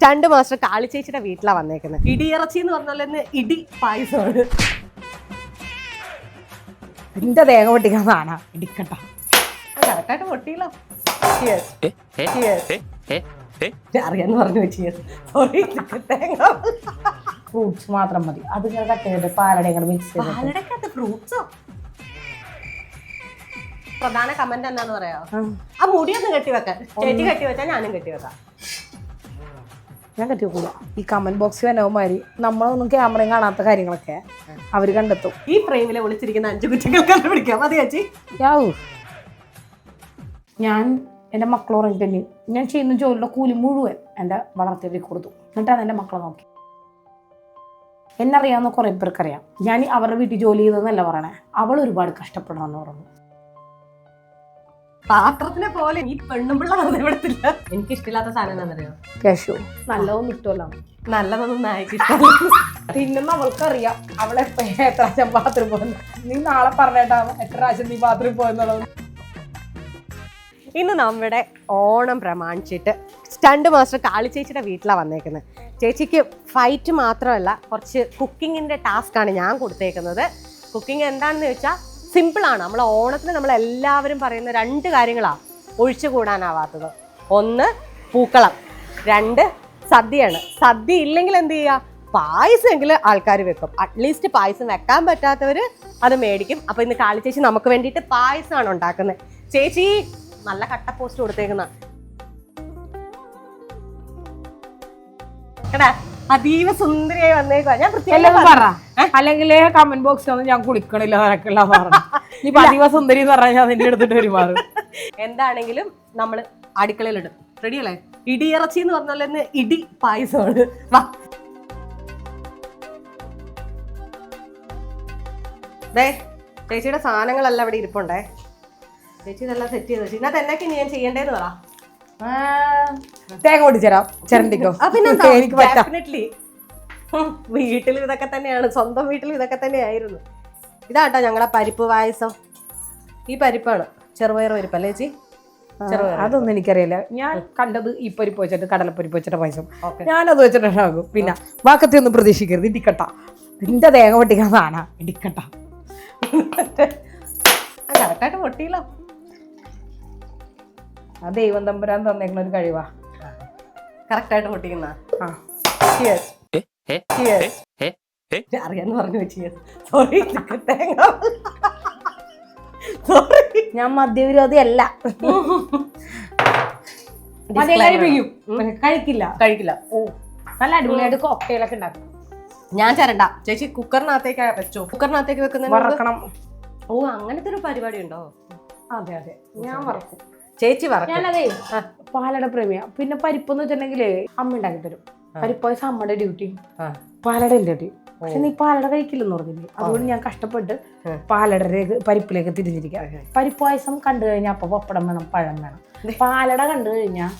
Stunt master കാളിച്ചേച്ചിയുടെ വീട്ടിലാണ് വന്നേക്കുന്നത്. ഇടിയിറച്ചി എന്ന് പറഞ്ഞാൽ ഇടി പായസമാണ്. എന്റെ തേങ്ങ പൊട്ടിക്കാന്നാണ് ഇടിക്കട്ട കറക്റ്റായിട്ട് പൊട്ടിയില്ല. അറിയാന്ന് പറഞ്ഞു വെച്ച് സോറി. തേങ്ങ ഫ്രൂട്ട്സ് മാത്രം മതി. അത് ഇങ്ങനെ കട്ട് ചെയ്തിട്ട് പാലട മിക്സ് ചെയ്ത്. പാലടക്കകത്ത് ഫ്രൂട്ട്സോ? പ്രധാന കമന്റ് എന്താന്ന് പറയാ, ആ മുടിയൊന്നും കെട്ടിവെക്കാൻ. ചേച്ചി കെട്ടിവെച്ചാൽ ഞാനും കെട്ടിവെക്കാം. ഞാൻ കെട്ടി വെക്കൂല. ഈ കമന്റ് ബോക്സ് വന്നവന്മാര് നമ്മളൊന്നും ക്യാമറയും കാണാത്ത കാര്യങ്ങളൊക്കെ അവര് കണ്ടെത്തും. ഈ ഫ്രെയിമിലെ ഒളിച്ചിരിക്കുന്ന 5 കുറ്റങ്ങൾ കണ്ടുപിടിക്കാം. മതി ചേച്ചി. ഞാൻ എൻ്റെ മക്കൾ ഉറങ്ങിക്കഴിഞ്ഞു ഞാൻ ചെയ്യുന്ന ജോലിയുടെ കൂലി മുഴുവൻ എൻ്റെ വളർത്തിയവർക്ക് കൊടുത്തു. എന്നിട്ടാണ് എൻ്റെ മക്കളെ നോക്കി. എന്നറിയാവുന്ന കുറേ പേർക്കറിയാം ഞാൻ അവരുടെ വീട്ടിൽ ജോലി ചെയ്തതെന്നല്ല പറയണേ, അവൾ ഒരുപാട് കഷ്ടപ്പെടണമെന്ന് പറഞ്ഞു. പാത്രത്തിനെ പോലെ ഈ പെണ്ണുമ്പിള്ള വെറുതെ വിടത്തില്ല. എനിക്ക് ഇഷ്ടമില്ലാത്ത സാധനം എന്താണെന്നറിയോ? കേശു. നല്ലതൊന്നും ഇഷ്ടമല്ല. നല്ലതൊന്നും നായിക്ക് തിന്നുന്ന അവൾക്കറിയാം അവളെപ്പോ എത്ര പ്രാവശ്യം ബാത്റൂം പോകുന്നു. നീ നാളെ പറഞ്ഞേട്ടാണ് എത്ര പ്രാവശ്യം നീ ബാത്റൂം പോയെന്നുള്ളത്. ഇന്ന് നമ്മുടെ ഓണം പ്രമാണിച്ചിട്ട് സ്റ്റണ്ട് മാസ്റ്റർ കാളിച്ചേച്ചിയുടെ വീട്ടിലാണ് വന്നേക്കുന്നത്. ചേച്ചിക്ക് ഫൈറ്റ് മാത്രമല്ല, കുറച്ച് കുക്കിങ്ങിൻ്റെ ടാസ്ക്കാണ് ഞാൻ കൊടുത്തേക്കുന്നത്. കുക്കിംഗ് എന്താണെന്ന് ചോദിച്ചാൽ സിമ്പിളാണ്. നമ്മൾ ഓണത്തിന് നമ്മളെല്ലാവരും പറയുന്ന 2 കാര്യങ്ങളാണ് ഒഴിച്ചു കൂടാനാവാത്തത്. 1 പൂക്കളം, 2 സദ്യയാണ്. സദ്യ ഇല്ലെങ്കിൽ എന്ത് ചെയ്യുക? പായസമെങ്കിലും ആൾക്കാർ വെക്കും. അറ്റ്ലീസ്റ്റ് പായസം വെക്കാൻ പറ്റാത്തവർ അത് മേടിക്കും. അപ്പോൾ ഇന്ന് കാളിച്ചേച്ചി നമുക്ക് വേണ്ടിയിട്ട് പായസമാണ് ഉണ്ടാക്കുന്നത്. ചേച്ചി നല്ല കട്ട പോസ്റ്റ് കൊടുത്തേക്കുന്ന അതീവ സുന്ദരിയായി വന്നേക്കുക. ഞാൻ അല്ലെങ്കിൽ കമന്റ് ബോക്സിലൊന്നും ഞാൻ കുളിക്കണില്ല നിനക്കുള്ള പറഞ്ഞു. ഇപ്പൊ അതീവ സുന്ദരി എന്ന് പറഞ്ഞാൽ ഞാൻ നിന്റെ എടുത്തിട്ട് പെരുമാറും. എന്താണെങ്കിലും നമ്മൾ അടുക്കളയിലിടും. റെഡിയല്ലേ? ഇടിയിറച്ചി എന്ന് പറഞ്ഞാൽ ഇടി പായസമാണ്. വാ ദേ, ചേച്ചിയുടെ സാധനങ്ങളെല്ലാം ഇവിടെ ഇരിപ്പുണ്ടേ. ചേച്ചി ഇതെല്ലാം സെറ്റ് ചെയ്ത് വെച്ചു. ഇതിനകത്ത് എന്നൊക്കെ ഞാൻ ചെയ്യേണ്ടതെന്ന് പറ. തേങ്ങ പൊട്ടിച്ചേരാം, ചിരണ്ടിക്കോ. ഡെഫിനറ്റ്ലി വീട്ടിലും ഇതൊക്കെ തന്നെയാണ്, സ്വന്തം വീട്ടിലും ഇതൊക്കെ തന്നെയായിരുന്നു. ഇതാട്ടോ ഞങ്ങളെ പരിപ്പ് പായസം. ഈ പരിപ്പാണ് ചെറുപയർ പരിപ്പല്ലേ ചേച്ചി? അതൊന്നും എനിക്കറിയില്ല. ഞാൻ കണ്ടത് ഈ പരിപ്പ് വെച്ചിട്ട് കടലപ്പരിപ്പ് വെച്ചിട്ട് പായസം. ഞാനത് വെച്ചിട്ടുണ്ടാകും. പിന്നെ വാക്കത്തി ഒന്നും പ്രതീക്ഷിക്കരുത്. ഇടിക്കട്ട എന്റെ തേങ്ങ പൊട്ടിക്കാന്നാണ് ഇടിക്കട്ട. കറക്റ്റായിട്ട് പൊട്ടിയില്ല. ആ ദൈവം തമ്പുരാൻ തന്നേക്കുന്ന ഒരു കഴിവാ. കറക്റ്റായിട്ട് പൊട്ടിക്കുന്ന അറിയാന്ന് പറഞ്ഞു വെച്ച് സോറി. ഞാൻ മദ്യവിരോധിയല്ല. കഴിക്കില്ല. ഓ നല്ല അടിപൊളിയായിട്ട് കോക്ടെയിലൊക്കെ ഉണ്ടാക്കും. ഞാൻ ചേരണ്ട ചേച്ചി. കുക്കറിനകത്തേക്ക് വെച്ചോ? കുക്കറിനകത്തേക്ക് വെക്കുന്ന വറക്കണം. ഓ അങ്ങനത്തെ ഒരു പരിപാടി ഉണ്ടോ? അതെ അതെ, ഞാൻ വറക്കും. ചേച്ചി വറക്കും. ഞാനതേ പാലട പ്രേമിയ. പിന്നെ പരിപ്പ് എന്ന് വെച്ചിട്ടുണ്ടെങ്കിലേ അമ്മ ഉണ്ടാക്കി തരും. പരിപ്പായസം അമ്മയുടെ ഡ്യൂട്ടി, പാലട എന്റെ ഡ്യൂട്ടി. പക്ഷെ നീ പാലട കഴിക്കില്ലെന്ന് പറഞ്ഞില്ലേ, അതുകൊണ്ട് ഞാൻ കഷ്ടപ്പെട്ട് പാലടയിലേക്ക് പരിപ്പിലേക്ക് തിരിഞ്ഞിരിക്കാം. പരിപ്പായസം കണ്ടു കഴിഞ്ഞാൽ അപ്പൊ പപ്പടം വേണം, പഴം വേണം. പാലട കണ്ടു കഴിഞ്ഞാൽ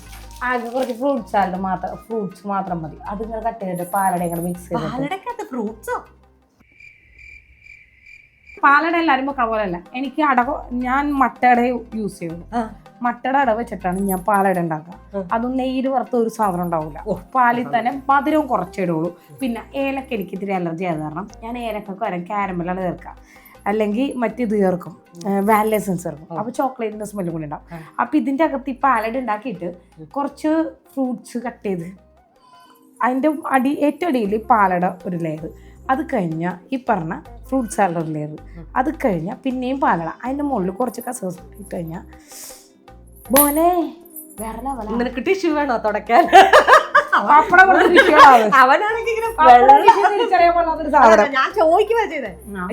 ആകെ കുറച്ച് ഫ്രൂട്ട്സ് മാത്രം മതി. അതിങ്ങനെ കട്ട് ചെയ്തിട്ട് പാലട ഇങ്ങനെ മിക്സ് ചെയ്ത്. ഫ്രൂട്ട്സോ? പാലട എല്ലാവരും വെക്കണ പോലെ അല്ല. എനിക്ക് ഞാൻ മട്ടയുടെ യൂസ് ചെയ്യുള്ളൂ. മട്ടയുടെ അട വെച്ചിട്ടാണ് ഞാൻ പാലട ഉണ്ടാക്കുക. അതും നെയ്യിൽ വറുത്ത ഒരു സാധനം ഉണ്ടാവില്ല. പാലിൽ തന്നെ മധുരവും കുറച്ചിടുള്ളൂ. പിന്നെ ഏലക്ക എനിക്ക് ഇത്തിരി അലർജി ആയത് കാരണം ഞാൻ ഏലക്കൊക്കെ വരാൻ കാരമലാണ് ചേർക്കുക, അല്ലെങ്കിൽ മറ്റിത് ചേർക്കും, വാനില എസൻസ് ചേർക്കും. അപ്പോൾ ചോക്ലേറ്റിൻ്റെ സ്മെല്ലും കൂടി ഉണ്ടാവും. അപ്പോൾ ഇതിൻ്റെ അകത്ത് ഈ പാലട ഉണ്ടാക്കിയിട്ട് കുറച്ച് ഫ്രൂട്ട്സ് കട്ട് ചെയ്ത് അതിൻ്റെ ഏറ്റവും അടിയിൽ പാലട ഒരു ലെയർ, അത് കഴിഞ്ഞാൽ ഈ പറഞ്ഞ ഫ്രൂട്ട് സാലഡ് ഒരു ലെയർ, അത് കഴിഞ്ഞാൽ പിന്നെയും പാലട, അതിൻ്റെ മുകളിൽ കുറച്ച് കസകസ് ഇട്ട് കഴിഞ്ഞാൽ മോനെ വേറെ ലെവലാ. നിനക്ക് ടിഷ്യൂ വേണോ തുടയ്ക്കാൻ? ഞാൻ ചോദിക്കുക ചെയ്തേ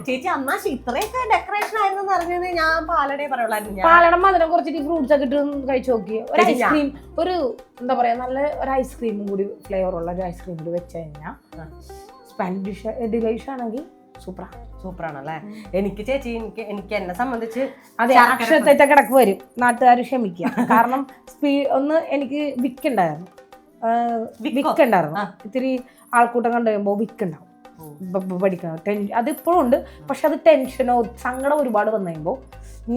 ചേച്ചി അന്നാ ഇത്രയൊക്കെ ഡെക്കറേഷൻ ആയിരുന്നു അറിഞ്ഞത്. ഞാൻ പാലടയെ പറയുള്ളായിരുന്നു. പാലട മധുരം കുറച്ചിട്ട് ഫ്രൂട്ട്സ് ഒക്കെ ഇട്ട് കഴിച്ചു നോക്കി. ഒരു ഐസ്ക്രീം, ഒരു എന്താ പറയാ, നല്ല ഒരു ഐസ്ക്രീമും കൂടി ഫ്ലേവർ ഉള്ള ഒരു ഐസ്ക്രീം കൂടി വെച്ച് കഴിഞ്ഞാൽ സ്പാനിഷ് ഡിലൈഷ് ആണെങ്കിൽ സൂപ്പറാണല്ലേ. എനിക്ക് ചേച്ചി എനിക്ക് എന്നെ സംബന്ധിച്ച് അതെ അക്ഷരത്തേറ്റ കിടക്ക് വരും. നാട്ടുകാർ ക്ഷമിക്കുക. കാരണം ഒന്ന് എനിക്ക് വിക്കുണ്ടായിരുന്നു. ഇത്തിരി ആൾക്കൂട്ടം കണ്ടു കഴിയുമ്പോൾ വിക്കുണ്ടാവും. പഠിക്കണം അതിപ്പോഴും ഉണ്ട്. പക്ഷെ അത് ടെൻഷനോ സങ്കടം ഒരുപാട് വന്നു കഴിയുമ്പോൾ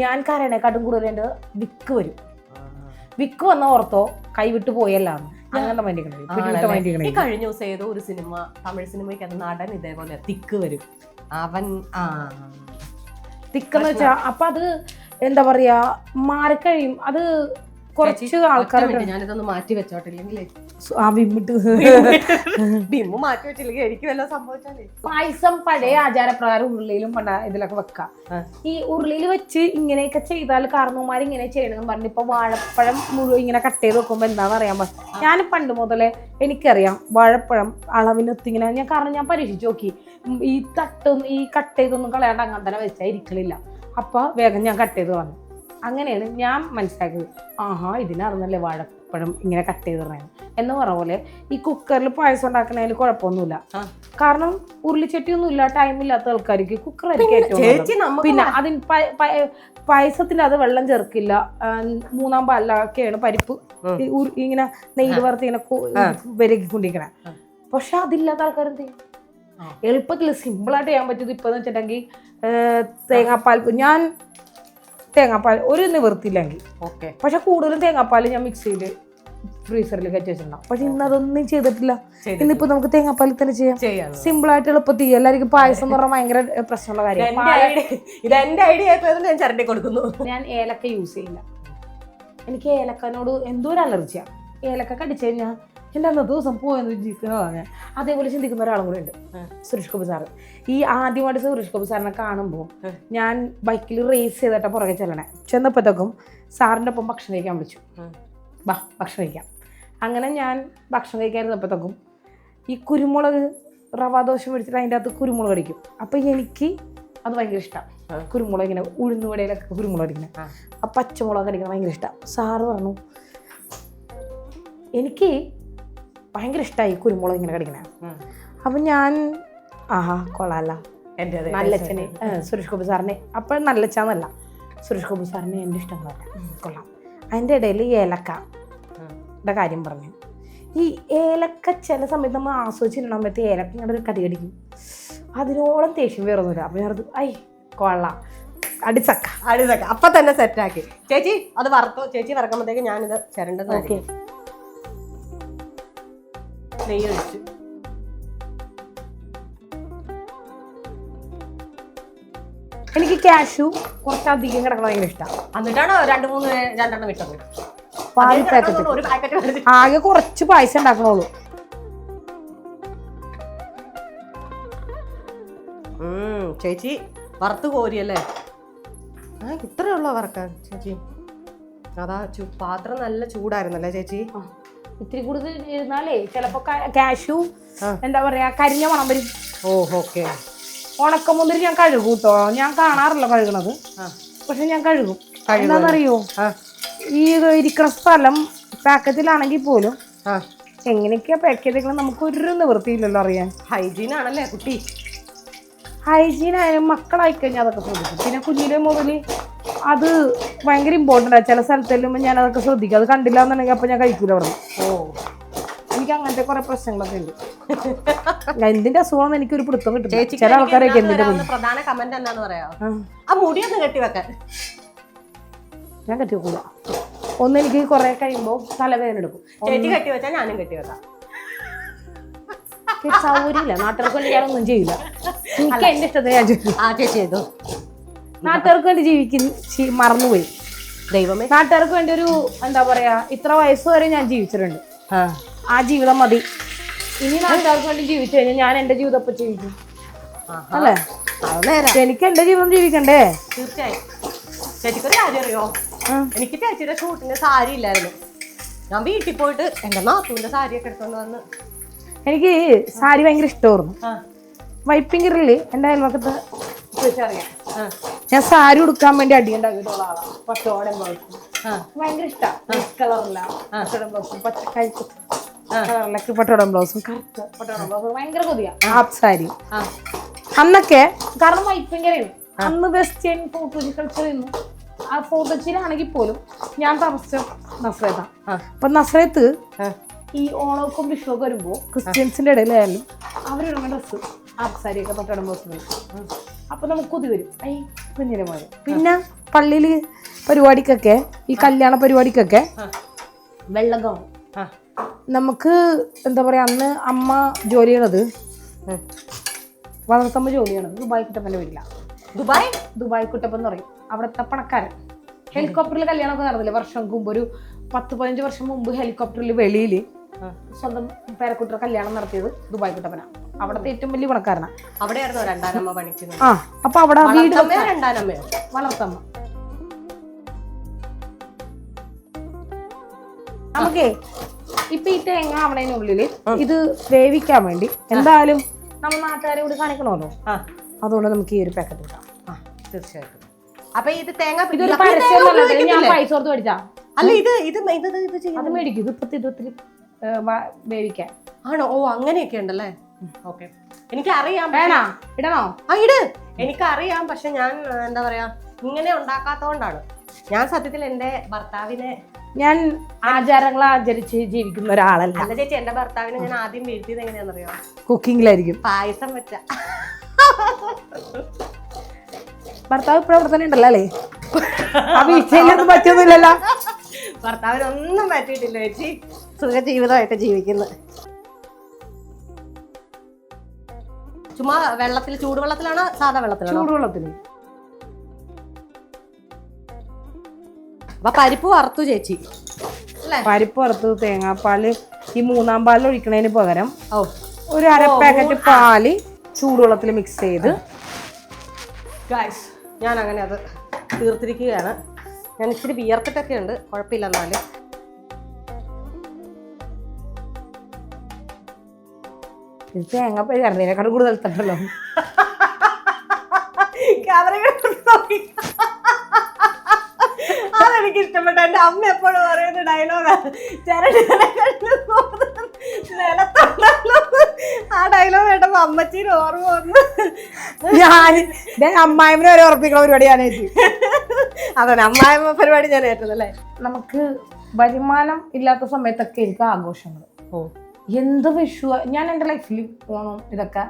ഞാൻ കരയണേക്കാട്ടും കൂടുതൽ എൻ്റെ വിക്ക് വരും. വിക്ക് വന്ന ഓർത്തോ കൈവിട്ട് പോയല്ലാന്ന് അങ്ങനെ മൈൻഡ് ഈ കഴിഞ്ഞ ദിവസം ഏതോ ഒരു സിനിമ, തമിഴ് സിനിമയ്ക്ക് അത് നടൻ ഇതേപോലെ തിക്ക് വരും. അവൻ തിക്കെന്ന് വെച്ചാ അപ്പൊ അത് എന്താ പറയാ മാറിക്കഴിയും. അത് കുറച്ച് ആൾക്കാരുടെ ഞാനിതൊന്ന് മാറ്റി വെച്ചോട്ടില്ലെങ്കിൽ ബിമ്മു മാറ്റി വെച്ചില്ലെങ്കിൽ എനിക്ക് വല്ല സംഭവിച്ചാലേ. പായസം പഴയ ആചാരപ്രകാരം ഉരുളിയിലും ഇതിലൊക്കെ വെക്കാം. ഈ ഉരുളിയിൽ വെച്ച് ഇങ്ങനെയൊക്കെ ചെയ്താൽ കാരണവന്മാർ ഇങ്ങനെ ചെയ്യണമെന്ന് പറഞ്ഞു. ഇപ്പൊ വാഴപ്പഴം മുഴുവൻ ഇങ്ങനെ കട്ട് ചെയ്ത് വെക്കുമ്പോ എന്താണെന്ന് അറിയാൻ പറ്റും. ഞാൻ പണ്ട് മുതലേ എനിക്കറിയാം വാഴപ്പഴം അളവിനൊത്തിങ്ങനെ കാരണം ഞാൻ പരീക്ഷിച്ച് നോക്കി. ഈ തട്ടും ഈ കട്ട് ചെയ്തൊന്നും കളയാണ്ട് അങ്ങനെ തന്നെ വെച്ചാൽ ഇരിക്കലില്ല. അപ്പൊ വേഗം ഞാൻ കട്ട് ചെയ്ത് വന്നു. അങ്ങനെയാണ് ഞാൻ മനസ്സിലാക്കിയത്. ആഹാ ഇതിനറിഞ്ഞല്ലേ വാഴപ്പഴം ഇങ്ങനെ കട്ട് ചെയ്തിടണേ എന്ന് പറഞ്ഞ പോലെ ഈ കുക്കറിൽ പായസം ഉണ്ടാക്കണതിൽ കുഴപ്പമൊന്നുമില്ല. കാരണം ഉരുളിച്ചട്ടിയൊന്നും ഇല്ല, ടൈമില്ലാത്ത ആൾക്കാർക്ക് കുക്കറായിരിക്കും ഏറ്റവും. പിന്നെ അതിന് പായസത്തിൽ അത് വെള്ളം ചേർക്കില്ല. 3-ാം പാലിലൊക്കെയാണ് പരിപ്പ് ഇങ്ങനെ നെയ്യ് വറുത്ത് ഇങ്ങനെ വിരകിക്കൊണ്ടിരിക്കണേ. പക്ഷെ അതില്ലാത്ത ആൾക്കാരെന്ത് ചെയ്യും? എളുപ്പത്തിൽ സിമ്പിളായിട്ട് ചെയ്യാൻ പറ്റിയത് ഇപ്പം എന്ന് വെച്ചിട്ടുണ്ടെങ്കിൽ തേങ്ങാപ്പാൽ. ഞാൻ തേങ്ങാപ്പാൽ ഒരു നിവർത്തില്ലെങ്കിൽ ഓക്കെ, പക്ഷെ കൂടുതലും തേങ്ങാപ്പാൽ ഞാൻ മിക്സിയിൽ ഫ്രീസറിൽ കയറ്റി വെച്ചിട്ടുണ്ടാവും. പക്ഷെ ഇന്ന് അതൊന്നും ചെയ്തിട്ടില്ല. ഇന്നിപ്പോ നമുക്ക് തേങ്ങാപ്പാലിൽ തന്നെ ചെയ്യാം. സിമ്പിൾ ആയിട്ട് എളുപ്പത്തിൽ. എല്ലാവർക്കും പായസം എന്ന് പറഞ്ഞാൽ ഭയങ്കര പ്രശ്നമുള്ള കാര്യം. ഞാൻ ഏലക്ക യൂസ് ചെയ്യില്ല. എനിക്ക് ഏലക്കനോട് എന്തോ ഒരു അലർജിയാണ്. ഏലക്ക കടിച്ചു കഴിഞ്ഞാൽ എൻ്റെ അന്നത്തെ ദിവസം പോയെന്ന് ചിന്തിക്കുന്നതാണ്. അതേപോലെ ചിന്തിക്കുന്ന ഒരാളും കൂടെ ഉണ്ട്, സുരേഷ് ഗോപി സാറ്. ഈ ആദ്യമായിട്ട് സുരേഷ് ഗോപി സാറിനെ കാണുമ്പോൾ ഞാൻ ബൈക്കിൽ റേസ് ചെയ്തിട്ട് പുറകെ ചെന്നപ്പോഴത്തേക്കും സാറിൻ്റെ ഒപ്പം ഭക്ഷണം കഴിക്കാൻ വിളിച്ചു. ഭക്ഷണം കഴിക്കാം. അങ്ങനെ ഞാൻ ഭക്ഷണം കഴിക്കാതിരുന്നപ്പോഴത്തേക്കും ഈ കുരുമുളക് റവാദോശ മേടിച്ചിട്ട് അതിൻ്റെ അകത്ത് കുരുമുളക് അടിക്കും. അപ്പം എനിക്ക് അത് ഭയങ്കര ഇഷ്ടമാണ്. കുരുമുളക് ഇങ്ങനെ ഉഴുന്നുവടയിലൊക്കെ കുരുമുളക് അടിക്കുന്നത്, ആ പച്ചമുളക് അടിക്കുന്നത് ഭയങ്കര ഇഷ്ടമാണ്. സാറ് പറഞ്ഞു എനിക്ക് ഭയങ്കര ഇഷ്ടമായി കുരുമുളക് ഇങ്ങനെ കടിക്കണേ. അപ്പം ഞാൻ ആഹാ കൊള്ളാല്ല എൻ്റെ നല്ലച്ഛനെ സുരേഷ് ഗോപി സാറിനെ. അപ്പോൾ നല്ലച്ചാന്നല്ല, സുരേഷ് ഗോപി സാറിനെ എൻ്റെ ഇഷ്ടങ്ങളല്ല, കൊള്ളാം. അതിൻ്റെ ഇടയിൽ ഏലക്കയുടെ കാര്യം പറഞ്ഞു. ഈ ഏലക്ക ചില സമയത്ത് നമ്മൾ ആസ്വദിച്ചിട്ടുണ്ടാകുമ്പോഴത്തെ ഏലക്ക ഇങ്ങനെ ഒരു കടി കടിക്കും. അതിനോളം ദേഷ്യം വേറൊന്നുമില്ല. അപ്പം ഞാൻ ഐ കൊള്ളാം അടിച്ചക്ക. അപ്പം തന്നെ സെറ്റാക്കി. ചേച്ചി അത് വറുത്തു. ചേച്ചി വറക്കുമ്പോഴത്തേക്ക് ഞാനിത് ചിരണ്ടത് നോക്കി നെയ്യ് ഒഴിച്ചു. എനിക്ക് കാഷ്യൂ കുറച്ചധികം കിടക്കണം ഭയങ്കര ഇഷ്ടമാണ്. എന്നിട്ടാണ് 2-3 വിട്ടത്. പാൽ പാക്കറ്റ് ആകെ കുറച്ച് പായസം ഉണ്ടാക്കണുള്ളൂ. ചേച്ചി വറുത്ത് കോരിയല്ലേ? ഇത്രയുള്ളോ വറക്കാൻ ചേച്ചി? അതാ പാത്രം നല്ല ചൂടായിരുന്നല്ലേ ചേച്ചി? ഇത്തിരി കൂടുതൽ ഇരുന്നാലേ ചിലപ്പോ കാഷ്യൂ എന്താ പറയാ കരിഞ്ഞ മണം വരും. ഓക്കെ. ഉണക്കമുന്തിരി ഞാൻ കഴുകും കേട്ടോ. ഞാൻ കാണാറില്ല കഴുകണത്, പക്ഷെ ഞാൻ കഴുകും. എന്താണെന്നറിയോ, ഈ ഇരിക്കണ സ്ഥലം പാക്കറ്റിലാണെങ്കിൽ പോലും എങ്ങനെയൊക്കെയാ പാക്ക് ചെയ്തേക്കണം നമുക്ക് ഒരു നിവൃത്തിയില്ലല്ലോ അറിയാൻ. ഹൈജീൻ ആണല്ലേ കുട്ടി. ഹൈജീൻ ആയാലും മക്കളായി കഴിഞ്ഞാൽ അതൊക്കെ ശ്രദ്ധിക്കും. പിന്നെ കുഞ്ഞിലെ മുതൽ അത് ഭയങ്കര ഇമ്പോർട്ടൻ്റ് ആണ്. ചില സ്ഥലത്തെല്ലാം ഞാൻ അതൊക്കെ ശ്രദ്ധിക്കും. അത് കണ്ടില്ല എന്നുണ്ടെങ്കിൽ അപ്പം ഞാൻ കഴിക്കൂല അവിടെ. എനിക്ക് അങ്ങനത്തെ കുറെ പ്രശ്നങ്ങളൊക്കെ ഉണ്ട്. എന്തിന്റെ അസുഖം എനിക്കൊരു പിടുത്തം കിട്ടും. ചില ആൾക്കാരൊക്കെ പ്രധാന കമന്റ് എന്താന്ന് പറയാ, ആ മുടിയൊന്ന് കെട്ടിവെക്കാൻ. ഞാൻ കെട്ടി വെക്കൂല. ഒന്ന് എനിക്ക് കുറെ കഴിയുമ്പോ തലവേദന എടുക്കും. ചേച്ചി കെട്ടി വെച്ചാൽ ഞാനും കെട്ടി വെക്കാം. സൗകര്യമില്ല. നാട്ടുകാർക്ക് വേണ്ടി ഞാനൊന്നും ചെയ്യില്ല. എനിക്ക് എന്റെ ഇഷ്ടത്തിന് ഞാൻ ചെയ്തു. നാട്ടുകാർക്ക് വേണ്ടി ജീവിക്കുന്ന മറന്നുപോയി. ദൈവമേ. നാട്ടുകാർക്ക് വേണ്ടി ഒരു എന്താ പറയാ ഇത്ര വയസ്സ് വരെ ഞാൻ ജീവിച്ചിട്ടുണ്ട്. ആ ജീവിതം മതി. ഇനി നാട്ടുകാർക്ക് വേണ്ടി ജീവിച്ചു കഴിഞ്ഞാൽ ഞാൻ എന്റെ ജീവിതം ഇപ്പൊ ജീവിക്കും അല്ലേ? എനിക്ക് എന്റെ ജീവിതം ജീവിക്കണ്ടേ? തീർച്ചയായും. ചേച്ചിക്കൊരു കാര്യം അറിയോ, എനിക്ക് ചേച്ചിയുടെ ഷൂട്ടിന്റെ സാരി ഇല്ലായിരുന്നു. ഞാൻ വീട്ടിൽ പോയിട്ട് എന്റെ നാത്തൂന്റെ സാരിയൊക്കെ എടുത്തോണ്ട് വന്ന്. എനിക്ക് സാരി ഭയങ്കര ഇഷ്ടമായിരുന്നു. വൈപ്പിങ്കിറില് എന്റെ അയൽവക്കത്ത് അറിയാം, ഞാൻ സാരി ഉടുക്കാൻ വേണ്ടി അടിയുണ്ടാക്കിയിട്ടുള്ള ആളാണ്. പട്ടോടെ ഭയങ്കര ഇഷ്ടമാണ്. കളറില്ല പട്ടോടം ബ്ലൗസും കളറിലൊക്കെ പട്ടോടം ബ്ലൗസും കറുത്ത പട്ടോടം ബ്ലൗസും ഭയങ്കര കൊതിയാ. ഹാഫ് സാരി അന്നൊക്കെ കാരണം വൈപ്പിങ്കരയാണ്. അന്ന് വെസ്റ്റേൺ ഫോർട്ടോജി കൾച്ചർ ചെയ്യുന്നു. ആ ഫോർട്ടോജിയിലാണെങ്കിൽ പോലും ഞാൻ താമസിച്ച നസ്രത്താണ്. അപ്പൊ നസ്രത്ത് ഈ ഓണമൊക്കെ വിഷുവൊക്കെ വരുമ്പോൾ ക്രിസ്ത്യൻസിന്റെ ഇടയിലായാലും അവരിടുന്ന ഡ്രസ്സ് ഹാഫ് സാരിയൊക്കെ പട്ടോടം ബ്ലൗസ്. അപ്പൊ നമുക്ക് കൊതി വരും. കുഞ്ഞിനെ പോലെ. പിന്നെ പള്ളിയിൽ പരിപാടിക്കൊക്കെ ഈ കല്യാണ പരിപാടിക്കൊക്കെ വെള്ളകം. ആ നമുക്ക് എന്താ പറയാ, അന്ന് അമ്മ ജോലി ചെയ്യണത്, വളർത്തമ്മ ജോലി ചെയ്യണത് ദുബായ് കുട്ടപ്പൻ്റെ വീട്ടിലാണ്. ദുബായ് കുട്ടപ്പൻ എന്ന് പറയും, അവിടുത്തെ പണക്കാരൻ. ഹെലികോപ്റ്ററിൽ കല്യാണമൊക്കെ നടന്നില്ലേ വർഷങ്ങൾക്ക് മുമ്പ്, ഒരു 10-15 വർഷം മുമ്പ് ഹെലികോപ്റ്ററിൽ വെളിയിൽ സ്വന്തം പേരക്കുട്ടിയുടെ കല്യാണം നടത്തിയത് ദുബായ് കുട്ടപ്പനാണ്. അവിടുത്തെ ഏറ്റവും വലിയ പണക്കാരനാണ്. അവിടെയായിരുന്നു രണ്ടാനമ്മ പണിക്കുന്നത്. ആ അപ്പൊ അവിടെ വീട് രണ്ടാനമ്മയോ വളർത്തമ്മ. നമുക്കേ ഇപ്പൊ ഈ തേങ്ങ ആവണതിനുള്ളില് ഇത് വേവിക്കാൻ വേണ്ടി എന്തായാലും നമ്മൾ നാട്ടുകാരെ കൂടി കാണിക്കണമല്ലോ. അതുകൊണ്ട് നമുക്ക് ഈ ഒരു പാക്കറ്റ് ഇടാം. തീർച്ചയായിട്ടും. അപ്പൊ ഇത് തേങ്ങ ഇതൊരു പരസ്യം ഞാൻ പൈസ കൊടുത്ത് മേടിച്ചാ. അല്ല ഇത് അത് മേടിക്കും. ഇത് 10-20 വേവിക്കാൻ ആണോ? ഓ അങ്ങനെയൊക്കെ ഉണ്ടല്ലേ. ഓക്കെ, എനിക്കറിയാം. വേണോ ഇടണോ? ആ ഇട്, എനിക്കറിയാം. പക്ഷെ ഞാൻ എന്താ പറയാ ഇങ്ങനെ ഉണ്ടാക്കാത്തോണ്ടാണ്. ഞാൻ സത്യത്തിൽ എന്റെ ഭർത്താവിനെ, ഞാൻ ആചാരങ്ങൾ ആചരിച്ച് ജീവിക്കുന്ന ഒരാളല്ല. അല്ല ചേച്ചി, എന്റെ ഭർത്താവിനെ ഞാൻ ആദ്യം വീഴ്ത്തിയത് എങ്ങനെയാണെന്നറിയോ? കുക്കിങ്ങിലായിരിക്കും. പായസം വെച്ച. ഭർത്താവ് ഇപ്പോഴും അവിടെ തന്നെ ഉണ്ടല്ലോ അല്ലേ? ആ വീഴ്ചയിലൊന്നും പറ്റൊന്നുമില്ലല്ലോ. ഭർത്താവിനൊന്നും പറ്റിയിട്ടില്ല ചേച്ചി, സുഖജീവിതമായിട്ട് ജീവിക്കുന്നു. ചുമ്മാ വെള്ളത്തിൽ, ചൂടുവെള്ളത്തിലാണോ സാധാ വെള്ളത്തിലാണോ? ചൂടുവെള്ളത്തിൽ. അപ്പൊ പരിപ്പ് വറുത്തു ചേച്ചി അല്ലേ? പരിപ്പ് വറുത്ത് തേങ്ങാപ്പാല് ഈ 3-ാം പാലിൽ ഒഴിക്കണതിന് പകരം ഒരു അര പാക്കറ്റ് പാല് ചൂടുവെള്ളത്തിൽ മിക്സ് ചെയ്ത് ഗൈസ് ഞാൻ അങ്ങനെ അത് തീർത്തിരിക്കുകയാണ്. ഞാൻ ഇച്ചിരി വിയർത്തിട്ടൊക്കെ ഉണ്ട്, കുഴപ്പമില്ല. എന്നാലും ഇത് തേങ്ങ ചേർന്നതിനേക്കാൾ കൂടുതൽ തട്ടല്ലോ. അതെനിക്ക് ഇഷ്ടപ്പെട്ട എന്റെ അമ്മ എപ്പോഴും പറയുന്ന ഡയലോഗാണ്. ആ ഡയലോഗ് കേട്ടപ്പോ അമ്മച്ചീന് ഓർമ്മ വന്നു. ഞാൻ അമ്മായിമ്മനെ വരെ ഉറപ്പിക്കുന്ന പരിപാടിയാണ്. അതെ, അമ്മായിമ്മ പരിപാടി ഞാൻ ഏറ്റതല്ലേ. നമുക്ക് വരുമാനം ഇല്ലാത്ത സമയത്തൊക്കെ എനിക്ക് ആഘോഷങ്ങൾ. എന്ത് വിഷു, ഞാൻ എൻ്റെ ലൈഫിൽ ഓണം ഇതൊക്കെ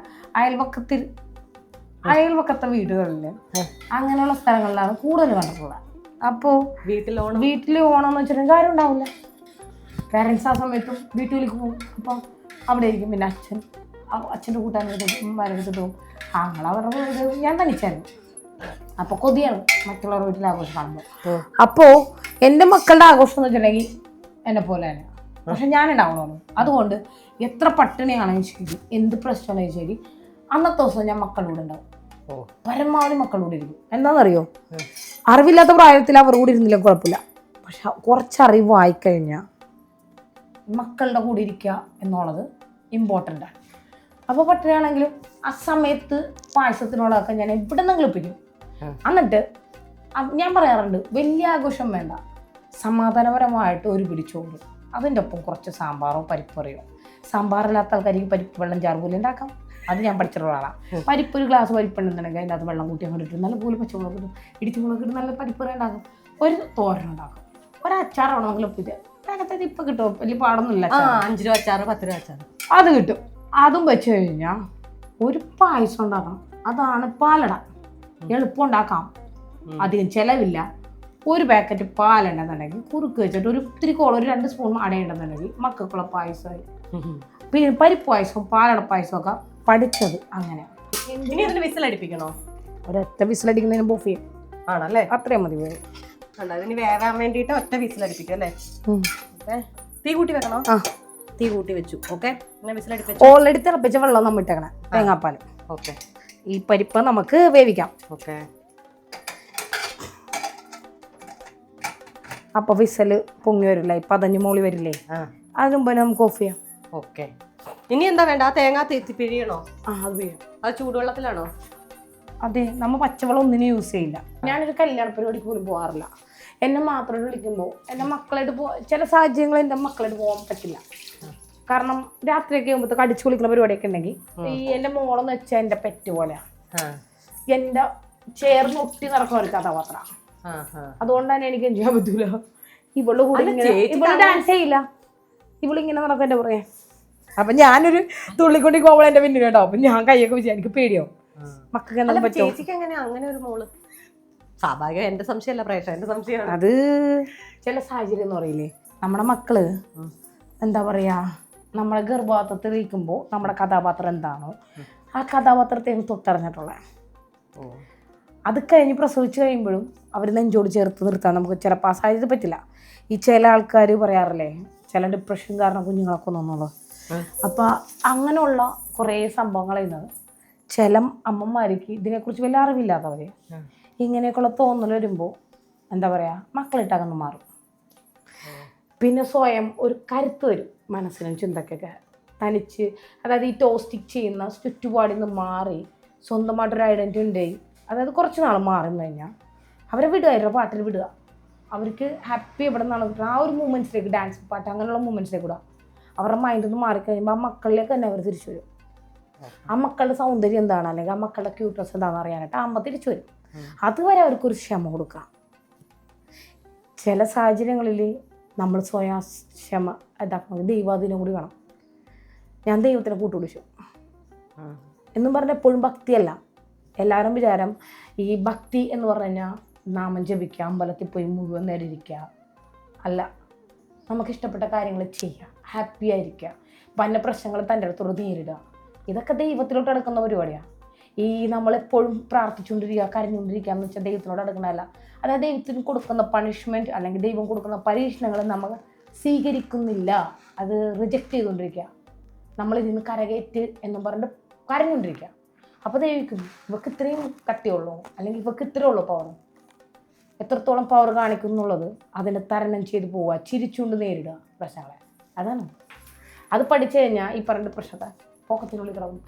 അയൽവക്കത്തെ വീടുകളിൽ അങ്ങനെയുള്ള സ്ഥലങ്ങളിലാണ് കൂടുതൽ കണ്ടിട്ടുള്ളത്. അപ്പോൾ വീട്ടിൽ ഓണം എന്ന് വെച്ചിട്ടുണ്ടെങ്കിൽ കാര്യം ഉണ്ടാവില്ല. പേരൻസ് ആ സമയത്തും വീട്ടിലേക്ക് പോകും. അപ്പോൾ അവിടെ ആയിരിക്കും. പിന്നെ അച്ഛൻ്റെ കൂട്ടാനെടുത്തും മരടുത്തിട്ടും അങ്ങനെ അവരുടെ വീട് ഞാൻ തനിച്ചായിരുന്നു. അപ്പോൾ കൊതിയാണ് മറ്റുള്ളവരുടെ വീട്ടിൽ ആഘോഷം കാണുമ്പോൾ. അപ്പോൾ എൻ്റെ മക്കളുടെ ആഘോഷം എന്ന് വെച്ചിട്ടുണ്ടെങ്കിൽ എന്നെ പോലെ തന്നെ. പക്ഷെ ഞാൻ ഉണ്ടാവണമല്ലോ. അതുകൊണ്ട് എത്ര പട്ടിണിയാണെങ്കിലും ശരി, എന്ത് പ്രശ്നമാണെങ്കിലും ശരി, അന്നത്തെ ദിവസം ഞാൻ മക്കളോട് ഉണ്ടാവും. പരമാവധി മക്കളോട് ഇരിക്കും. എന്താണെന്നറിയോ, അറിവില്ലാത്ത പ്രായത്തിൽ അവർ കൂടി ഇരുന്നില്ല കുഴപ്പമില്ല. പക്ഷെ കുറച്ചറിവ് ആയിക്കഴിഞ്ഞാൽ മക്കളുടെ കൂടെ ഇരിക്കുക എന്നുള്ളത് ഇമ്പോർട്ടൻ്റ് ആണ്. അപ്പോൾ പട്ടിണിയാണെങ്കിലും ആ സമയത്ത് പായസത്തിനോടൊക്കെ ഞാൻ എവിടെ നിന്നും കളിപ്പിക്കും. എന്നിട്ട് ഞാൻ പറയാറുണ്ട്, വലിയ ആഘോഷം വേണ്ട, സമാധാനപരമായിട്ട് ഒരു പിടിച്ചോണ്ട് അതിൻ്റെ ഒപ്പം കുറച്ച് സാമ്പാറോ പരിപ്പറിയോ. സാമ്പാറില്ലാത്ത ആൾക്കാർക്ക് പരിപ്പ് വെള്ളം ചാറുപോലെ ഉണ്ടാക്കാം. അത് ഞാൻ പഠിച്ചിട്ടുള്ള ആളാണ്. പരിപ്പ് ഒരു ഗ്ലാസ് പരിപ്പുണ്ടെന്നുണ്ടെങ്കിൽ അതിനകത്ത് വെള്ളം കൂട്ടി അങ്ങോട്ട് ഇട്ട് നല്ല പോലെ പച്ചമുളക് ഇടും, ഇടിച്ചുമുളക് ഇട്ട് നല്ല പരിപ്പറി ഉണ്ടാക്കും. ഒരു തോരൻ ഉണ്ടാക്കും, ഒരു അച്ചാറാണോ നമുക്ക് ഒപ്പിട്ട് പാകത്തേക്ക് ഇപ്പം കിട്ടും. വലിയ പാടൊന്നുമില്ല. 5 രൂപ അച്ചാറ്, 10 രൂപ അച്ചാറ് അത് കിട്ടും. അതും വെച്ച് കഴിഞ്ഞാൽ ഒരു പായസം ഉണ്ടാക്കണം. അതാണ് പാലട. എളുപ്പം ഉണ്ടാക്കാം, അധികം ചിലവില്ല. ഒരു പാക്കറ്റ് പാലുണ്ടെന്നുണ്ടെങ്കിൽ കുറുക്ക് വെച്ചിട്ട് ഒരു ഇത്തിരി കോളം, ഒരു 2 സ്പൂൺ അടയുണ്ടെന്നുണ്ടെങ്കിൽ മക്കൾക്കുള്ള പായസമായി. പിന്നെ പരിപ്പ് പായസവും പാലട പായസവും ഒക്കെ പഠിച്ചത് അങ്ങനെ. ഇനി ഇതിന് വിസിലടിപ്പിക്കണോ? ഒരൊറ്റ വിസിലടിക്കുന്നതിന് ബോഫ് ചെയ്യും ആണല്ലേ? അത്രയും മതി. ഇതിന് വേവാൻ വേണ്ടിയിട്ട് ഒറ്റ വിസിലടിപ്പിക്കും അല്ലേ? തീ കൂട്ടി വെക്കണോ? തീ കൂട്ടി വെച്ചു. ഓക്കെ, ഓൾറെഡി തിളപ്പിച്ച വെള്ളം നമ്മൾ ഇട്ടേക്കണം, തേങ്ങാപ്പാൽ. ഓക്കെ, ഈ പരിപ്പ് നമുക്ക് വേവിക്കാം. ഓക്കെ, അപ്പൊ വിസല് പൊങ്ങി വരില്ലേ, പതഞ്ഞ് മോളി വരില്ലേ, അതിന് മുമ്പ് നമുക്ക് ഓഫ് ചെയ്യാം. ഓക്കെ, ഇനി എന്താ വേണ്ട? ആ തേങ്ങ പിഴിയണോ? അത് പിഴിയും. അത് ചൂടുവെള്ളത്തിലാണോ? അതെ, നമ്മൾ പച്ചവെള്ളം ഒന്നിനും യൂസ് ചെയ്യില്ല. ഞാനൊരു കല്യാണ പരിപാടിക്ക് പോലും പോകാറില്ല. എന്നെ മാത്രം വിളിക്കുമ്പോൾ എൻ്റെ മക്കളായിട്ട് ചില സാഹചര്യങ്ങളിൽ എൻ്റെ മക്കളായിട്ട് പോകാൻ പറ്റില്ല. കാരണം രാത്രിയൊക്കെ ആകുമ്പോഴത്തേക്ക് അടിച്ചു കുളിക്കുന്ന പരിപാടിയൊക്കെ ഉണ്ടെങ്കിൽ ഈ എൻ്റെ മോളെന്ന് വെച്ചാൽ എൻ്റെ പെറ്റ് പോലെയാണ്. എൻ്റെ ചേർന്ന് ഒട്ടി നടക്കുന്ന ഒരു കഥാപാത്ര. അതുകൊണ്ട് തന്നെ എനിക്ക് ചെയ്യാൻ പറ്റൂല. ഇവള് കൂടി ഇവള് ഡാൻസ് ചെയ്യില്ല, ഇവളിങ്ങനെ നടക്കും എൻ്റെ പറയാൻ. അപ്പൊ ഞാനൊരു തുള്ളിക്കൊണ്ടി കോവളം എൻ്റെ പിന്നിൽ കേട്ടോ. അപ്പൊ ഞാൻ കൈയൊക്കെ വെച്ചാൽ എനിക്ക് പേടിയോ മക്കൾക്ക് എന്താ പറ്റും. ചേച്ചിക്ക് എങ്ങനെ അങ്ങനെ ഒരു മോള്? സ്വാഭാവികം, എന്റെ സംശയമല്ല പ്രേക്ഷ, എന്റെ സംശയമാണ്. അത് ചില സാഹചര്യം എന്ന് പറയില്ലേ, നമ്മുടെ മക്കള് എന്താ പറയാ, നമ്മളെ ഗർഭപാത്രത്തിൽ ഇരിക്കുമ്പോൾ നമ്മുടെ കഥാപാത്രം എന്താണോ ആ കഥാപാത്രത്തെ തൊട്ടറിഞ്ഞിട്ടുള്ള. അത് കഴിഞ്ഞ് പ്രസവിച്ച് കഴിയുമ്പോഴും അവർ നെഞ്ചോട് ചേർത്ത് നിർത്താൻ നമുക്ക് ചിലപ്പോൾ ആ സാഹചര്യത്തിൽ പറ്റില്ല. ഈ ചില ആൾക്കാർ പറയാറില്ലേ, ചില ഡിപ്രഷൻ കാരണം കുഞ്ഞുങ്ങളൊക്കെ ഒന്നുള്ളത്. അപ്പം അങ്ങനെയുള്ള കുറേ സംഭവങ്ങൾ ചെയ്യുന്നത് ചില അമ്മമാർക്ക് ഇതിനെക്കുറിച്ച് വലിയ അറിവില്ലാത്തവർ ഇങ്ങനെയൊക്കെയുള്ള തോന്നൽ വരുമ്പോൾ എന്താ പറയുക, മക്കളിട്ടകന്ന് മാറും. പിന്നെ സ്വയം ഒരു കരുത്ത് വരും മനസ്സിനും ചിന്തക്കൊക്കെ. തനിച്ച്, അതായത് ഈ ടോസ്റ്റിക് ചെയ്യുന്ന ചുറ്റുപാടിൽ നിന്ന് മാറി സ്വന്തമായിട്ടൊരു ഐഡൻറ്റിറ്റി ഉണ്ടായി, അതായത് കുറച്ച് നാൾ മാറുന്നു കഴിഞ്ഞാൽ അവരെ വിടുക, അവരുടെ പാട്ടിൽ വിടുക. അവർക്ക് ഹാപ്പി എവിടെ നിന്നാണ് കിട്ടുക ആ ഒരു മൂമെൻറ്റ്സിലേക്ക്, ഡാൻസ് പാട്ട് അങ്ങനെയുള്ള മൂമെൻറ്റ്സിലേക്ക് വിടുക. അവരുടെ മൈൻഡിൽ നിന്ന് മാറിക്കഴിയുമ്പോൾ ആ മക്കളിലേക്ക് തന്നെ അവർ തിരിച്ചു വരും. ആ മക്കളുടെ സൗന്ദര്യം എന്താണ്, അല്ലെങ്കിൽ ആ മക്കളുടെ ക്യൂട്ട്നെസ് എന്താണെന്ന് അറിയാനായിട്ട് ആകുമ്പോൾ തിരിച്ചു വരും. അതുവരെ അവർക്കൊരു ക്ഷമ കൊടുക്കുക. ചില സാഹചര്യങ്ങളിൽ നമ്മൾ സ്വയം ക്ഷമ ഇതാക്കുന്നത് ദൈവാധീനം കൂടി വേണം. ഞാൻ ദൈവത്തിനെ കൂട്ടുപിടിച്ചു എന്നും പറഞ്ഞാൽ എപ്പോഴും ഭക്തിയല്ല. എല്ലാവരും വിചാരം ഈ ഭക്തി എന്ന് പറഞ്ഞു കഴിഞ്ഞാൽ നാമം ജപിക്കുക, അമ്പലത്തിൽ പോയി മുഴുവൻ നേരം ഇരിക്കുക. അല്ല, നമുക്കിഷ്ടപ്പെട്ട കാര്യങ്ങൾ ചെയ്യുക, ഹാപ്പി ആയിരിക്കുക, പല പ്രശ്നങ്ങൾ തൻ്റെ അടുത്തോട് നേരിടുക. ഇതൊക്കെ ദൈവത്തിലോട്ട് അടുക്കുന്ന പരിപാടിയാണ്. ഈ നമ്മളെപ്പോഴും പ്രാർത്ഥിച്ചുകൊണ്ടിരിക്കുക, കരഞ്ഞുകൊണ്ടിരിക്കുക എന്ന് വെച്ചാൽ ദൈവത്തിനോട് അടുക്കണമല്ല. അതായത് ദൈവത്തിന് കൊടുക്കുന്ന പണിഷ്മെൻറ്റ് അല്ലെങ്കിൽ ദൈവം കൊടുക്കുന്ന പരീക്ഷണങ്ങൾ നമ്മൾ സ്വീകരിക്കുന്നില്ല, അത് റിജക്റ്റ് ചെയ്തുകൊണ്ടിരിക്കുക. നമ്മളിതിന് കരകയറ്റ് എന്ന് പറഞ്ഞിട്ട് കരഞ്ഞുകൊണ്ടിരിക്കുക. അപ്പോൾ ദൈവിക്കും ഇവർക്ക് ഇത്രയും കട്ടിയുള്ളൂ, അല്ലെങ്കിൽ ഇവർക്ക് ഇത്രയേ ഉള്ളൂ പവർ. എത്രത്തോളം പവർ കാണിക്കുന്നുള്ളത് അതിനെ തരണം ചെയ്ത് പോവുക, ചിരിച്ചുകൊണ്ട് നേരിടുക പ്രശ്നങ്ങളെ. അതാണ് അത് പഠിച്ചു കഴിഞ്ഞാൽ ഈ പറഞ്ഞ പ്രശ്നത്തെ പോക്കത്തിനുള്ളിൽ കിടക്കും.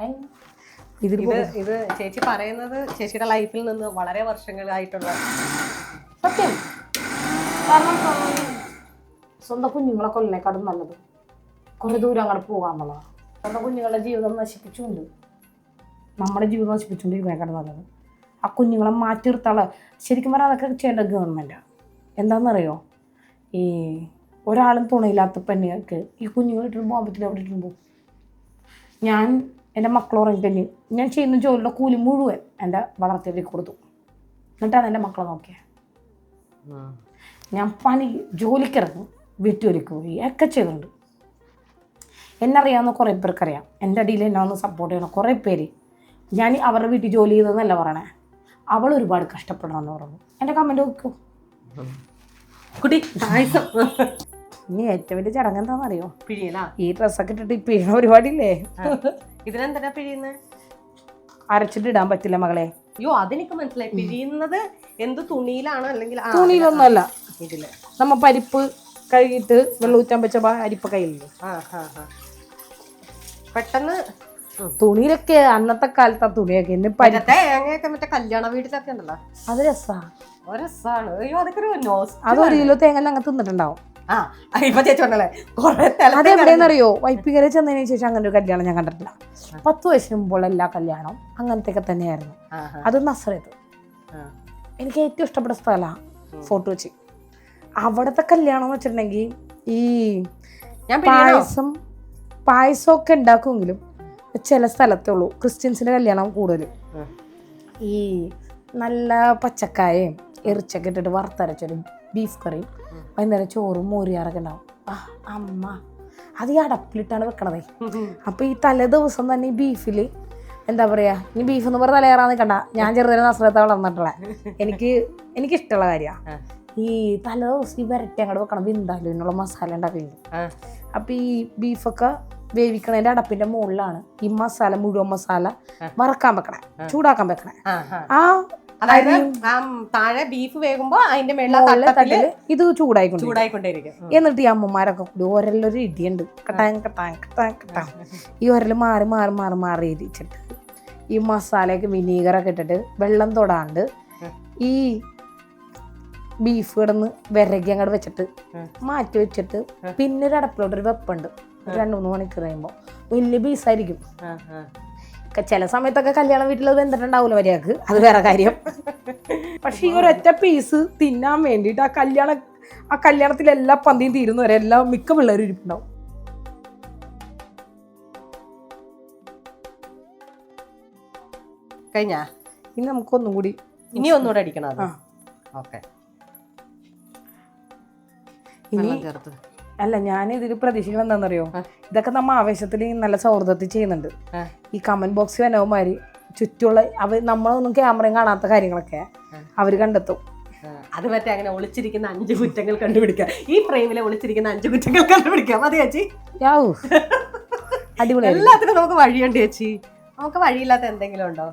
ഇത് ചേച്ചി പറയുന്നത് ചേച്ചിയുടെ ലൈഫിൽ നിന്ന് വളരെ വർഷങ്ങളായിട്ടുള്ള സത്യം. കാരണം സ്വന്തം കുഞ്ഞുങ്ങളെ കൊല്ലിനേക്കാളും നല്ലത് കുറേ ദൂരം അങ്ങോട്ട് പോകാമെന്നുള്ളതാണ്. സ്വന്തം കുഞ്ഞുങ്ങളുടെ ജീവിതം നശിപ്പിച്ചുകൊണ്ട് നമ്മുടെ ജീവിതം നശിപ്പിച്ചുകൊണ്ടിരിക്കുന്നതിനേക്കാളും നല്ലത് ആ കുഞ്ഞുങ്ങളെ മാറ്റി നിർത്താനുള്ള. ശരിക്കും പറഞ്ഞാൽ അതൊക്കെ ചെയ്യേണ്ടത് ഗവൺമെൻറ്റാണ്. എന്താണെന്നറിയോ, ഈ ഒരാളും തുണയില്ലാത്ത പെണ്ണുങ്ങൾക്ക് ഈ കുഞ്ഞുങ്ങളിട്ടും പോകാൻ പറ്റില്ല. എവിടെ ഇട്ടും പോകും. ഞാൻ എൻ്റെ മക്കൾ ഉറങ്ങിക്കഴിഞ്ഞ് ഞാൻ ചെയ്യുന്ന ജോലിയുടെ കൂലി മുഴുവൻ എൻ്റെ വളർത്തിയവർക്ക് കൊടുത്തു. എന്നിട്ടാണ് എൻ്റെ മക്കളെ നോക്കിയത്. ഞാൻ ജോലിക്കിറങ്ങും, വീട്ടുജോലിക്ക് പോയി ഒക്കെ ചെയ്തിട്ടുണ്ട്. എന്നറിയാവുന്ന കുറേ പേർക്കറിയാം. എൻ്റെ അടിയിൽ എന്നെ ഒന്ന് സപ്പോർട്ട് ചെയ്യണം കുറേ പേര്. ഞാൻ അവരുടെ വീട്ടിൽ ജോലി ചെയ്തതെന്നല്ല പറയണേ, അവൾ ഒരുപാട് കഷ്ടപ്പെടണമെന്ന് പറഞ്ഞു. എൻ്റെ കമൻറ്റ് നോക്കൂ കുട്ടി പായസം. ഇനി ഏറ്റവും വലിയ ചടങ്ങ് എന്താണെന്നറിയോ, പിഴിയല. ഈ ഡ്രസ്സൊക്കെ ഇട്ടിട്ട് ഈ പിഴണ പരിപാടിയില്ലേ, ഇതിനെന്താ പിഴിയുന്നത്? അരച്ചിട്ട് ഇടാൻ പറ്റില്ല മകളെ. അയ്യോ, അതെനിക്ക് മനസ്സിലായി. പിഴിയുന്നത് എന്ത് തുണിയിലാണ്? അല്ലെങ്കിൽ തുണിയിലൊന്നുമല്ല, ഇതില് നമ്മ പരിപ്പ് കഴുകിയിട്ട് വെള്ളം ഊറ്റാൻ വെച്ച അരിപ്പ കയ്യിലല്ലോ. പെട്ടെന്ന് തുണിയിലൊക്കെ അന്നത്തെ കാലത്തെ തുണിയൊക്കെ തേങ്ങയൊക്കെ മറ്റേ കല്യാണ വീട്ടിലൊക്കെ ഉണ്ടല്ലോ, അത് രസമാണ്. അയ്യോ, അതൊക്കെ അതൊരു കിലോ തേങ്ങ അങ്ങ് തിന്നിട്ടുണ്ടാവും. അതെവിടെയെന്നറിയോ, വൈപ്പിക്കര ചെന്നതിന് ശേഷം അങ്ങനെ ഒരു കല്യാണം ഞാൻ കണ്ടിട്ടില്ല. 10 വയസ്സിന് മുമ്പുള്ള എല്ലാ കല്യാണവും അങ്ങനത്തെയൊക്കെ തന്നെയായിരുന്നു. അത് നസ്രത്ത് എനിക്ക് ഏറ്റവും ഇഷ്ടപ്പെട്ട സ്ഥലമാണ് ഫോർട്ട് കൊച്ചി. അവിടുത്തെ കല്യാണം എന്ന് വെച്ചിട്ടുണ്ടെങ്കിൽ ഈ പായസമൊക്കെ ഉണ്ടാക്കുമെങ്കിലും ചില സ്ഥലത്തേ ഉള്ളൂ. ക്രിസ്ത്യൻസിൻ്റെ കല്യാണം കൂടുതലും ഈ നല്ല പച്ചക്കായയും ഇറച്ചൊക്കെ ഇട്ടിട്ട് വറുത്തരച്ചൊരു ബീഫ് കറിയും വൈകുന്നേരം ചോറും മോരിയാറൊക്കെ ഉണ്ടാവും. അമ്മ അത് ഈ അടപ്പിലിട്ടാണ് വെക്കണതേ. അപ്പോൾ ഈ തലേ ദിവസം തന്നെ ഈ ബീഫിൽ എന്താ പറയുക, ഈ ബീഫ് എന്ന് പറഞ്ഞാൽ തലയേറാൻ നിൽക്കണ്ട. ഞാൻ ചെറുതിനെ നസ്രത്തെ വളർന്നിട്ടുള്ള എനിക്കിഷ്ടമുള്ള കാര്യമാണ്. ഈ തലേ ദിവസം ഈ വരട്ടി അങ്ങോട്ട് വെക്കണം, വിന്താലും ഇതിനുള്ള മസാല ഉണ്ടാക്കിയിട്ടുണ്ട്. അപ്പോൾ ഈ ബീഫൊക്കെ വേവിക്കണതിൻ്റെ അടപ്പിൻ്റെ മുകളിലാണ് ഈ മസാല, മുഴുവൻ മസാല വറക്കാൻ വെക്കണേ, ചൂടാക്കാൻ വെക്കണേ. താഴെ ബീഫ് വേകുമ്പോ അതിന്റെ മേളില് ഇത് ചൂടായിക്കൊണ്ടിരിക്കും. എന്നിട്ട് ഈ അമ്മമാരൊക്കെ കൂടി ഒരല്ലൊരു ഇടിയുണ്ട്, കട്ടായം കട്ടായം കട്ടായം കട്ടാം. ഈ ഒരല് മാറി മാറി മാറി മാറി ഇരിച്ചിട്ട് ഈ മസാലയൊക്കെ വിനീഗറൊക്കെ ഇട്ടിട്ട് വെള്ളം തൊടാണ്ട് ഈ ബീഫ് കിടന്ന് വിരകി അങ്ങോട്ട് വെച്ചിട്ട് മാറ്റി വെച്ചിട്ട് പിന്നെ ഒരു അടപ്പിലോട്ടൊരു വെപ്പുണ്ട്. 2-3 മണിക്കൂർ കഴിയുമ്പോൾ വലിയ പീസായിരിക്കും. ചില സമയത്തൊക്കെ കല്യാണ വീട്ടിൽ അത് വെന്തിട്ടുണ്ടാവില്ല വരെയാക്ക്, അത് വേറെ കാര്യം. പക്ഷെ ഈ ഒരൊറ്റ പീസ് തിന്നാൻ വേണ്ടിയിട്ട് ആ കല്യാണത്തിൽ എല്ലാ പന്തിയും തീരുന്നവരെ എല്ലാം മിക്ക പിള്ളേരും ഇരിപ്പുണ്ടാവും. കഴിഞ്ഞാ ഇനി നമുക്കൊന്നും കൂടി ഒന്നുകൂടെ അടിക്കണം. ഓക്കെ, ഇനി അല്ല ഞാൻ ഇതിൽ പ്രതീക്ഷിക്കണം എന്താണെന്നറിയോ, ഇതൊക്കെ നമ്മ ആവേശത്തിൽ നല്ല സൗഹൃദത്തിൽ ചെയ്യുന്നുണ്ട്. ഈ കമന്റ് ബോക്സിൽ വന്നവന്മാര് ചുറ്റുള്ള നമ്മളൊന്നും ക്യാമറയും കാണാത്ത കാര്യങ്ങളൊക്കെ അവര് കണ്ടെത്തും. അത് മറ്റേ അങ്ങനെ ഒളിച്ചിരിക്കുന്ന 5 കുറ്റങ്ങൾ കണ്ടുപിടിക്കാം. ഈ ഫ്രെയിമിലെ ഒളിച്ചിരിക്കുന്ന 5 കുറ്റങ്ങൾ കണ്ടുപിടിക്കാം. മതി ചേച്ചി, അടിപൊളി. എല്ലാത്തിനും നമുക്ക് വഴിയുണ്ട് ചേച്ചി. നമുക്ക് വഴിയില്ലാത്ത എന്തെങ്കിലും ഉണ്ടോ?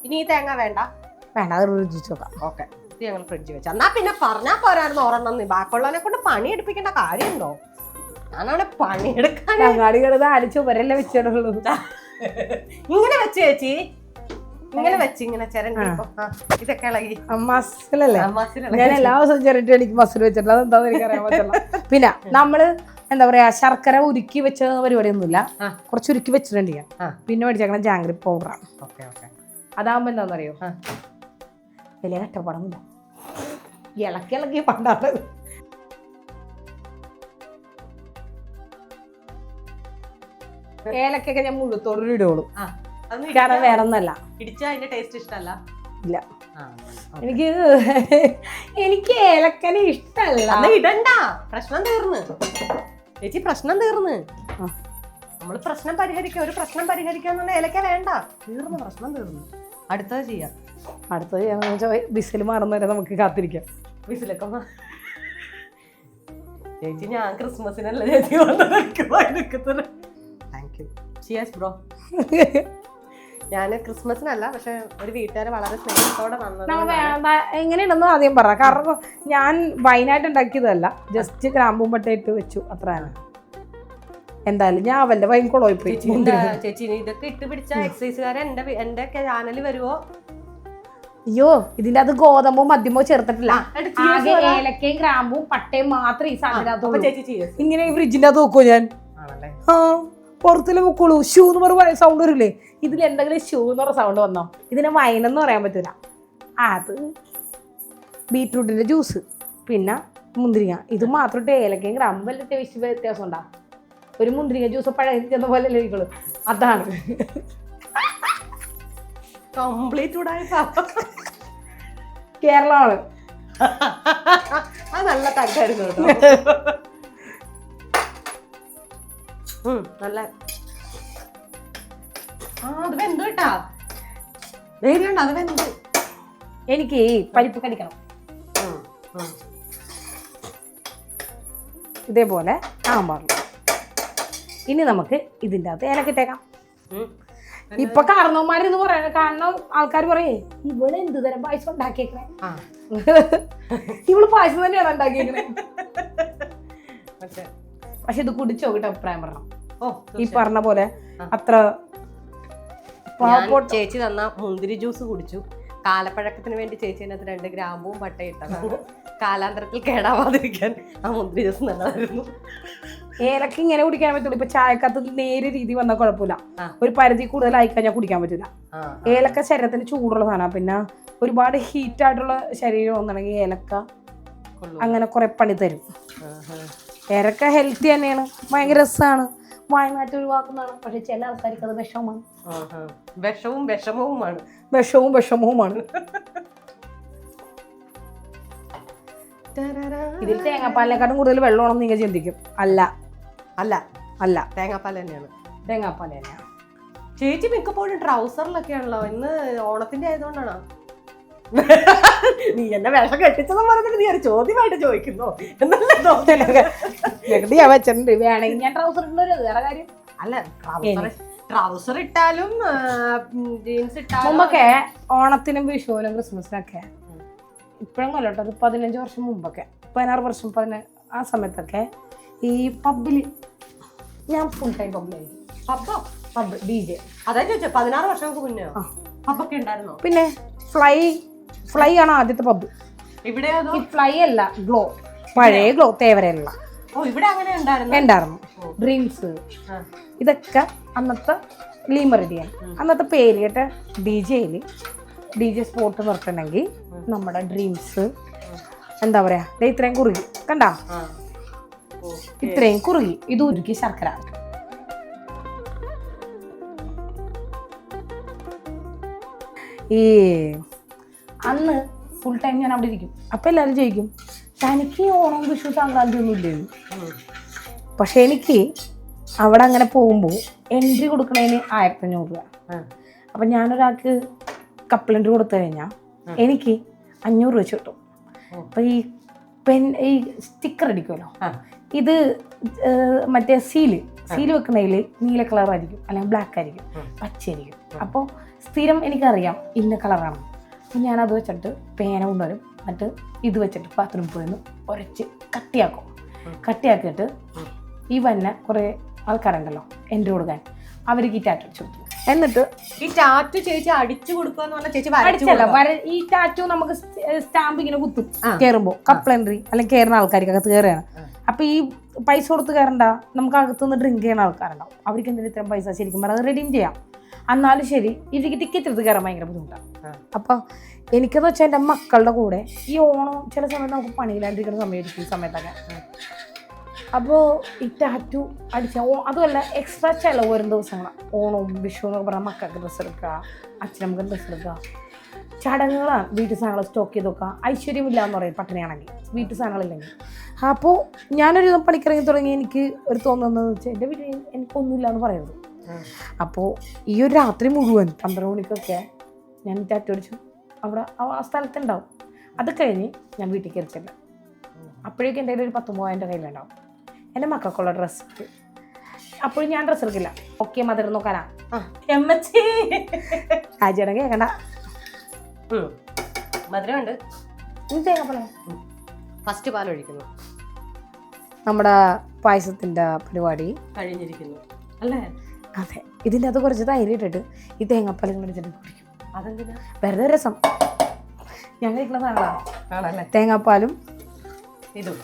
ഇനി ഈ തേങ്ങ വേണ്ട, അത് രുചിച്ച് നോക്കാം. ഓക്കെ, ഇത് ഞങ്ങൾ ഫ്രിഡ്ജിൽ വെച്ചാൽ. എന്നാ പിന്നെ പറഞ്ഞാൽ പോരായിരുന്നു ഒരെണ്ണം. ബാക്കിയുള്ളവനെ കൊണ്ട് പണി എടുപ്പിക്കേണ്ട കാര്യമുണ്ടോ? ഞാനാണ് പണിയെടുക്കാൻ ചുവരല്ലേ വെച്ചിട്ടുള്ളൂ. ഇങ്ങനെ വെച്ച് ചേച്ചി, ഇങ്ങനെ വെച്ച് ഇങ്ങനെ ചിരണ്ടി ഇതൊക്കെ ഇളകി മസിലല്ലേ. ഞാൻ എല്ലാ ദിവസവും ചിരട്ടി എനിക്ക് മസിൽ വെച്ചിട്ടുള്ള അതെന്താന്ന് എനിക്കറിയാൻ പറ്റില്ല. പിന്നെ നമ്മള് എന്താ പറയാ, ശർക്കര ഉരുക്കി വെച്ച പരിപാടിയൊന്നുമില്ല. കുറച്ച് ഉരുക്കി വെച്ചിട്ടുണ്ട് ഞാൻ. പിന്നെ മേടിച്ചേക്കണ ജാഗ്രി പൗഡറാണ്. അതാകുമ്പോ എന്താണെന്നറിയോ, വലിയ കഷ്ടപ്പാടൊന്നുമില്ല. ഇളക്കി പണ്ടാണ്. ഏലക്കൊക്കെ ഞാൻ മുഴുത്തോട് ഇടുള്ളൂ. കാരണം വേറെ ഒന്നല്ല, ഇല്ല. എനിക്ക് ഏലക്കനെ ഇഷ്ടല്ല. ഇടണ്ട, പ്രശ്നം തീർന്ന് ചേച്ചി, പ്രശ്നം തീർന്ന്. നമ്മള് പ്രശ്നം പരിഹരിക്കുക, ഒരു പ്രശ്നം പരിഹരിക്കാന്നുള്ള ഏലക്ക വേണ്ട. തീർന്ന്, പ്രശ്നം തീർന്നു. അടുത്തത് ചെയ്യാം. ചെയ്യാന്ന് വെച്ചാൽ വിസിൽ മാറുന്നവരെ നമുക്ക് കാത്തിരിക്കാം. വിസിലൊക്കെ ചേച്ചി, ഞാൻ ക്രിസ്മസിനല്ല ചേച്ചി വന്നത്. Thank you. Cheers bro. ഞാൻ ക്രിസ്മസിനല്ല, പക്ഷെ ഒരു വീട്ടുകാരെ വളരെ സ്നേഹത്തോടെ എങ്ങനെയുണ്ടെന്നും ആദ്യം പറ. കാരണം ഞാൻ വൈനായിട്ട് ഉണ്ടാക്കിയതല്ല, ജസ്റ്റ് ഗ്രാമ്പും പട്ടയിട്ട് വെച്ചു, അത്രയാണ്. എന്തായാലും ഞാൻ അവന്റെ വൈൻ കൊളോയി പോയി. ചേച്ചി ഇതൊക്കെ ഇട്ട് പിടിച്ച എക്സസൈസുകാരെ എന്റെ ചാനലിൽ വരുവോ? അയ്യോ, ഇതിന്റെ അത് ഗോതമ്പോ മദ്യമോ ചേർത്തിട്ടില്ല. ആകെ ഏലക്കയും ഗ്രാമ്പും പട്ടയും മാത്രം ഈ സാധനത്തിനകത്ത്. ഇങ്ങനെ ഫ്രിഡ്ജിന്റെ അകത്ത് നോക്കുവോ ഞാൻ? പുറത്തില് വെക്കുള്ളൂ. ഷൂ എന്ന് പറഞ്ഞ സൗണ്ട് വരില്ലേ? ഇതിൽ എന്തെങ്കിലും ഷൂ എന്ന് പറഞ്ഞ സൗണ്ട് വന്നോ? ഇതിനെ വൈനെന്ന് പറയാൻ പറ്റൂല. അത് ബീറ്റ്റൂട്ടിന്റെ ജ്യൂസ്, പിന്നെ മുന്തിരിങ്ങ, ഇത് മാത്രം ഇട്ട് ഏലക്കയും ഗ്രാമ്പും വല്ല ടേസ്റ്റ് വ്യത്യാസം ഉണ്ടാവും. ഒരു മുന്തിരിങ്ങ ജ്യൂസ് പഴയ ചെന്ന പോലെ അല്ലേ? അതാണ് കേരളമാണ്. അത് നല്ല തക്കായിരുന്നു കേട്ടോ. നല്ല അത് വെന്ത് കേട്ടാ. അത് വെന്ത്. എനിക്ക് പരിപ്പ് കടിക്കണം. ഇതേപോലെ ആവാൻ. ഇനി നമുക്ക് ഇതിൻ്റെ അകത്ത് ഏലക്കിട്ടേക്കാം. ഇപ്പൊ കാരണവന്മാരെന്ന് പറയാ, കാരണം ആൾക്കാർ പറയേ ഇവിടെ എന്ത് തരം പായസം ഉണ്ടാക്കിയേക്കണേ. ഇവള് പായസം തന്നെയാണ് ഉണ്ടാക്കിയേക്കണേ. പക്ഷെ ഇത് കുടിച്ചോ കിട്ട അഭിപ്രായം പറയണം. ഈ പറഞ്ഞ പോലെ അത്ര. ചേച്ചി തന്ന മുന്തിരി ജ്യൂസ് കുടിച്ചു. കാലപ്പഴക്കത്തിന് വേണ്ടി ചേച്ചി അതിനകത്ത് 2 ഗ്രാമ്പും പട്ടയിട്ടതാണ്. കാലാന്തരത്തിൽ കേടാവാതിരിക്കാൻ ആ മുന്തിരി ജ്യൂസ് നല്ലതായിരുന്നു. ഏലക്ക ഇങ്ങനെ കുടിക്കാൻ പറ്റുള്ളൂ. ഇപ്പൊ ചായക്കകത്ത് നേരെ രീതി വന്നാൽ കുഴപ്പമില്ല. ഒരു പരിധി കൂടുതലായി കഴിഞ്ഞാൽ കുടിക്കാൻ പറ്റില്ല. ഏലക്ക ശരീരത്തിന് ചൂടുള്ള സാധനമാണ്. പിന്നെ ഒരുപാട് ഹീറ്റ് ആയിട്ടുള്ള ശരീരം ഒന്നാണെങ്കിൽ ഏലക്ക അങ്ങനെ കുറെ പണി തരും. ഏലക്ക ഹെൽത്തി തന്നെയാണ്, ഭയങ്കര രസമാണ്, വായനാറ്റം ഒഴിവാക്കുന്നതാണ്. പക്ഷെ ചില ആൾക്കാർക്ക് അത് വിഷമമാണ്. വിഷമവുമാണ്. ഇതിൽ തേങ്ങാപ്പാലിനെക്കാട്ടും കൂടുതൽ വെള്ളമാണെന്ന് നിങ്ങൾ ചിന്തിക്കും. അല്ല തേങ്ങാപ്പാൽ തന്നെയാണ്. ചേച്ചി മിക്കപ്പോഴും ട്രൗസറിലൊക്കെയാണല്ലോ. ഇന്ന് ഓണത്തിന്റെ ആയതുകൊണ്ടാണോ? നീ എന്നെ വിഷം കെട്ടിച്ചെന്ന് പറഞ്ഞിട്ട് നീ ഒരു ചോദ്യമായിട്ട് ചോദിക്കുന്നു വെച്ചിട്ടുണ്ട്. വേണമെങ്കിൽ ഞാൻ ട്രൗസർ ഇട്ടു. വേറെ കാര്യം അല്ല, ട്രൗസർ ഇട്ടാലും ജീൻസ് ഇട്ടാലും. മുമ്പൊക്കെ ഓണത്തിനും വിഷുവിനും ക്രിസ്മസിനൊക്കെ, ഇപ്പോഴൊന്നും അല്ല കേട്ടോ, 15 വർഷം മുമ്പൊക്കെ, 16 വർഷം ആ സമയത്തൊക്കെ ഈ പബ്ബില് ഞാൻ ഫുൾ ടൈം പബ്ബിലായിരിക്കും. Pub DJ. അതാ ചോദിച്ചോ, 16 വർഷങ്ങൾക്ക് മുന്നേ പബ്ബൊക്കെ ഉണ്ടായിരുന്നോ? പിന്നെ ഫ്ലൈ ആണ് ആദ്യത്തെ പബ്. ഇവിടെ ഫ്ലൈ അല്ല, ഗ്ലോ, പഴയ ഗ്ലോ, തേവരയുള്ള. ഇവിടെ അങ്ങനെ ഉണ്ടായിരുന്നു. ഡ്രീംസ്, ഇതൊക്കെ അന്നത്തെ ലീമറിഡിയാണ്. അന്നത്തെ പേര് കേട്ട DJ സ്പോട്ട് നിർത്തണമെങ്കിൽ നമ്മുടെ ഡ്രീംസ് എന്താ പറയാ, ഇത്രയും കുറുകി കണ്ടാ. ഇത്രയും കുറുകി. ഇത് ഉരുക്കി ശർക്കര. ഈ അന്ന് ഫുൾ ടൈം ഞാൻ അവിടെ ഇരിക്കും. അപ്പൊ എല്ലാവരും ചോദിക്കും തനിക്ക് ഓണം വിഷു സംക്രാന്തി ഒന്നും ഇല്ലേ. പക്ഷെ എനിക്ക് അവിടെ അങ്ങനെ പോകുമ്പോൾ എൻട്രി കൊടുക്കണതിന് 1500 രൂപ. അപ്പം ഞാനൊരാൾക്ക് കപ്പിൾ എൻട്രി കൊടുത്തു കഴിഞ്ഞാൽ എനിക്ക് 500 രൂപ വെച്ച് കിട്ടും. അപ്പം ഈ സ്റ്റിക്കർ അടിക്കുമല്ലോ, ഇത് മറ്റേ സീല് വെക്കുന്നതിൽ നീല കളറായിരിക്കും, അല്ലെങ്കിൽ ബ്ലാക്ക് ആയിരിക്കും, പച്ചയായിരിക്കും. അപ്പോൾ സ്ഥിരം എനിക്കറിയാം ഇന്ന കളറാണ്. അപ്പം ഞാനത് വെച്ചിട്ട് പേന കൊണ്ടുവരും. എന്നിട്ട് ഇത് വെച്ചിട്ട് ബാത്റൂമിൽ പോയി ഉരച്ച് കട്ടിയാക്കിയിട്ട് ഈ വന്ന കുറേ ആൾക്കാരുണ്ടല്ലോ എൻട്രി കൊടുക്കാൻ, അവർക്ക് ഈ ടാറ്റു അടിച്ചു കൊടുത്തു. എന്നിട്ട് ഈ ടാറ്റു ചേച്ചി അടിച്ചു കൊടുക്കുക ചേച്ചി അടിച്ചല്ല, ഈ ടാറ്റു നമുക്ക് സ്റ്റാമ്പ് ഇങ്ങനെ കുത്തും കയറുമ്പോൾ. കപ്പിൾ എൻട്രി അല്ലെങ്കിൽ കയറുന്ന ആൾക്കാർക്ക് അകത്ത് കയറുകയാണ്. അപ്പൊ ഈ പൈസ കൊടുത്ത് കയറണ്ട, നമുക്ക് അകത്തുനിന്ന് ഡ്രിങ്ക് ചെയ്യുന്ന ആൾക്കാരുണ്ടാവും. അവർക്ക് എന്തെങ്കിലും ഇത്രയും പൈസ ശരിക്കും പറഞ്ഞാൽ അത് റെഡീം ചെയ്യാം. എന്നാലും ശരി, ഇതിലേക്ക് ടിക്കറ്റ് എടുത്ത് കയറാൻ ഭയങ്കര ബുദ്ധിമുട്ടാണ്. അപ്പൊ എനിക്കെന്ന് വെച്ചാൽ എൻ്റെ മക്കളുടെ കൂടെ ഈ ഓണം ചില സമയത്ത് നമുക്ക് പണിയില്ലാണ്ടിരിക്കുന്ന സമയമായിരിക്കും, ഈ സമയത്തൊക്കെ. അപ്പോൾ ഈ ടാറ്റു അടിച്ച അതുമല്ല എക്സ്ട്രാ ചിലവ് വരും ദിവസങ്ങളാണ്. ഓണവും വിഷു എന്നൊക്കെ പറഞ്ഞാൽ മക്കൾക്ക് ഡ്രസ്സ് എടുക്കുക, അച്ഛനമ്മക്ക് ഡ്രസ്സ് എടുക്കുക, ചടങ്ങുകളാണ്. വീട്ടു സാധനങ്ങൾ സ്റ്റോക്ക് ചെയ്ത് വെക്കുക. ഐശ്വര്യമില്ല എന്ന് പറയും പട്ടിണിയാണെങ്കിൽ, വീട്ടു സാധനങ്ങളില്ലെങ്കിൽ. അപ്പോൾ ഞാനൊരു പണിക്കിറങ്ങി തുടങ്ങി എനിക്ക് ഒരു തോന്നുന്നതെന്ന് വെച്ചാൽ എൻ്റെ വീട്ടിൽ എനിക്കൊന്നുമില്ല എന്ന് പറയുന്നത്. അപ്പോൾ ഈ ഒരു രാത്രി മുഴുവൻ 12 മണിക്കൊക്കെ ഞാൻ ടാറ്റു അടിച്ചു അവിടെ ആ സ്ഥലത്തുണ്ടാവും. അത് കഴിഞ്ഞ് ഞാൻ വീട്ടിൽ കയറിച്ചില്ല. അപ്പോഴേക്കും എൻ്റെ കയ്യിൽ ഒരു 10,000 കയ്യിലുണ്ടാവും. എൻ്റെ മക്കൾക്കുള്ള ഡ്രസ്സ്. അപ്പോഴും ഞാൻ ഡ്രസ്സ് എടുക്കില്ല. ഓക്കെ മദർ നോക്കാനാ രാജയുടെ കേൾക്കണ്ട. മധുരമുണ്ട്. തേങ്ങാപ്പാലേ ഫസ്റ്റ് പാലൊഴിക്കുന്നു. നമ്മുടെ പായസത്തിൻ്റെ പരിപാടി കഴിഞ്ഞിരിക്കുന്നു അല്ലേ? അതെ. ഇതിൻ്റെ അത് കുറച്ച് തൈര് ഇട്ടിട്ട് ഈ തേങ്ങാപ്പാലും മേടിച്ചിട്ട് കുടിക്കും. അതെന്തിനാ? വെറുതെ രസം. ഞാൻ കഴിക്കുന്ന സാധനങ്ങളാണ്. തേങ്ങാപ്പാലും ഇതും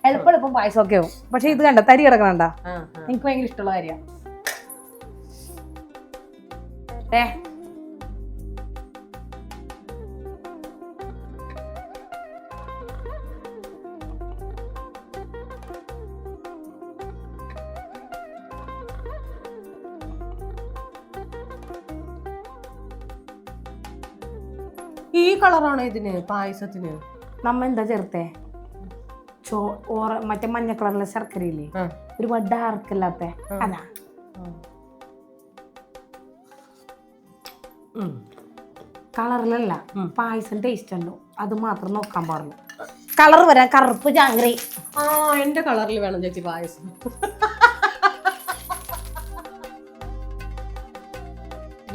എളുപ്പം പായസമൊക്കെ ആവും. പക്ഷെ ഇത് കണ്ട തരി കിടക്കണണ്ട, എനിക്ക് ഭയങ്കര ഇഷ്ടമുള്ള കാര്യമാണ്. ഈ കളറാണോ ഇതിന് പായസത്തിന്? നമ്മ എന്താ ചേർത്തേ? മറ്റേ മഞ്ഞ കളറിലെ ശർക്കരയില്ലേ, ഒരുപാട് ഡാർക്ക് അല്ലാത്ത അതാ. കളറിലല്ല, പായസം ടേസ്റ്റ് ഉണ്ടോ അത് മാത്രം നോക്കാൻ പാടുള്ളൂ. കളർ വരാൻ കറുപ്പ് ജാങ്കറി. എന്റെ കളറിൽ വേണം ചേച്ചി പായസം.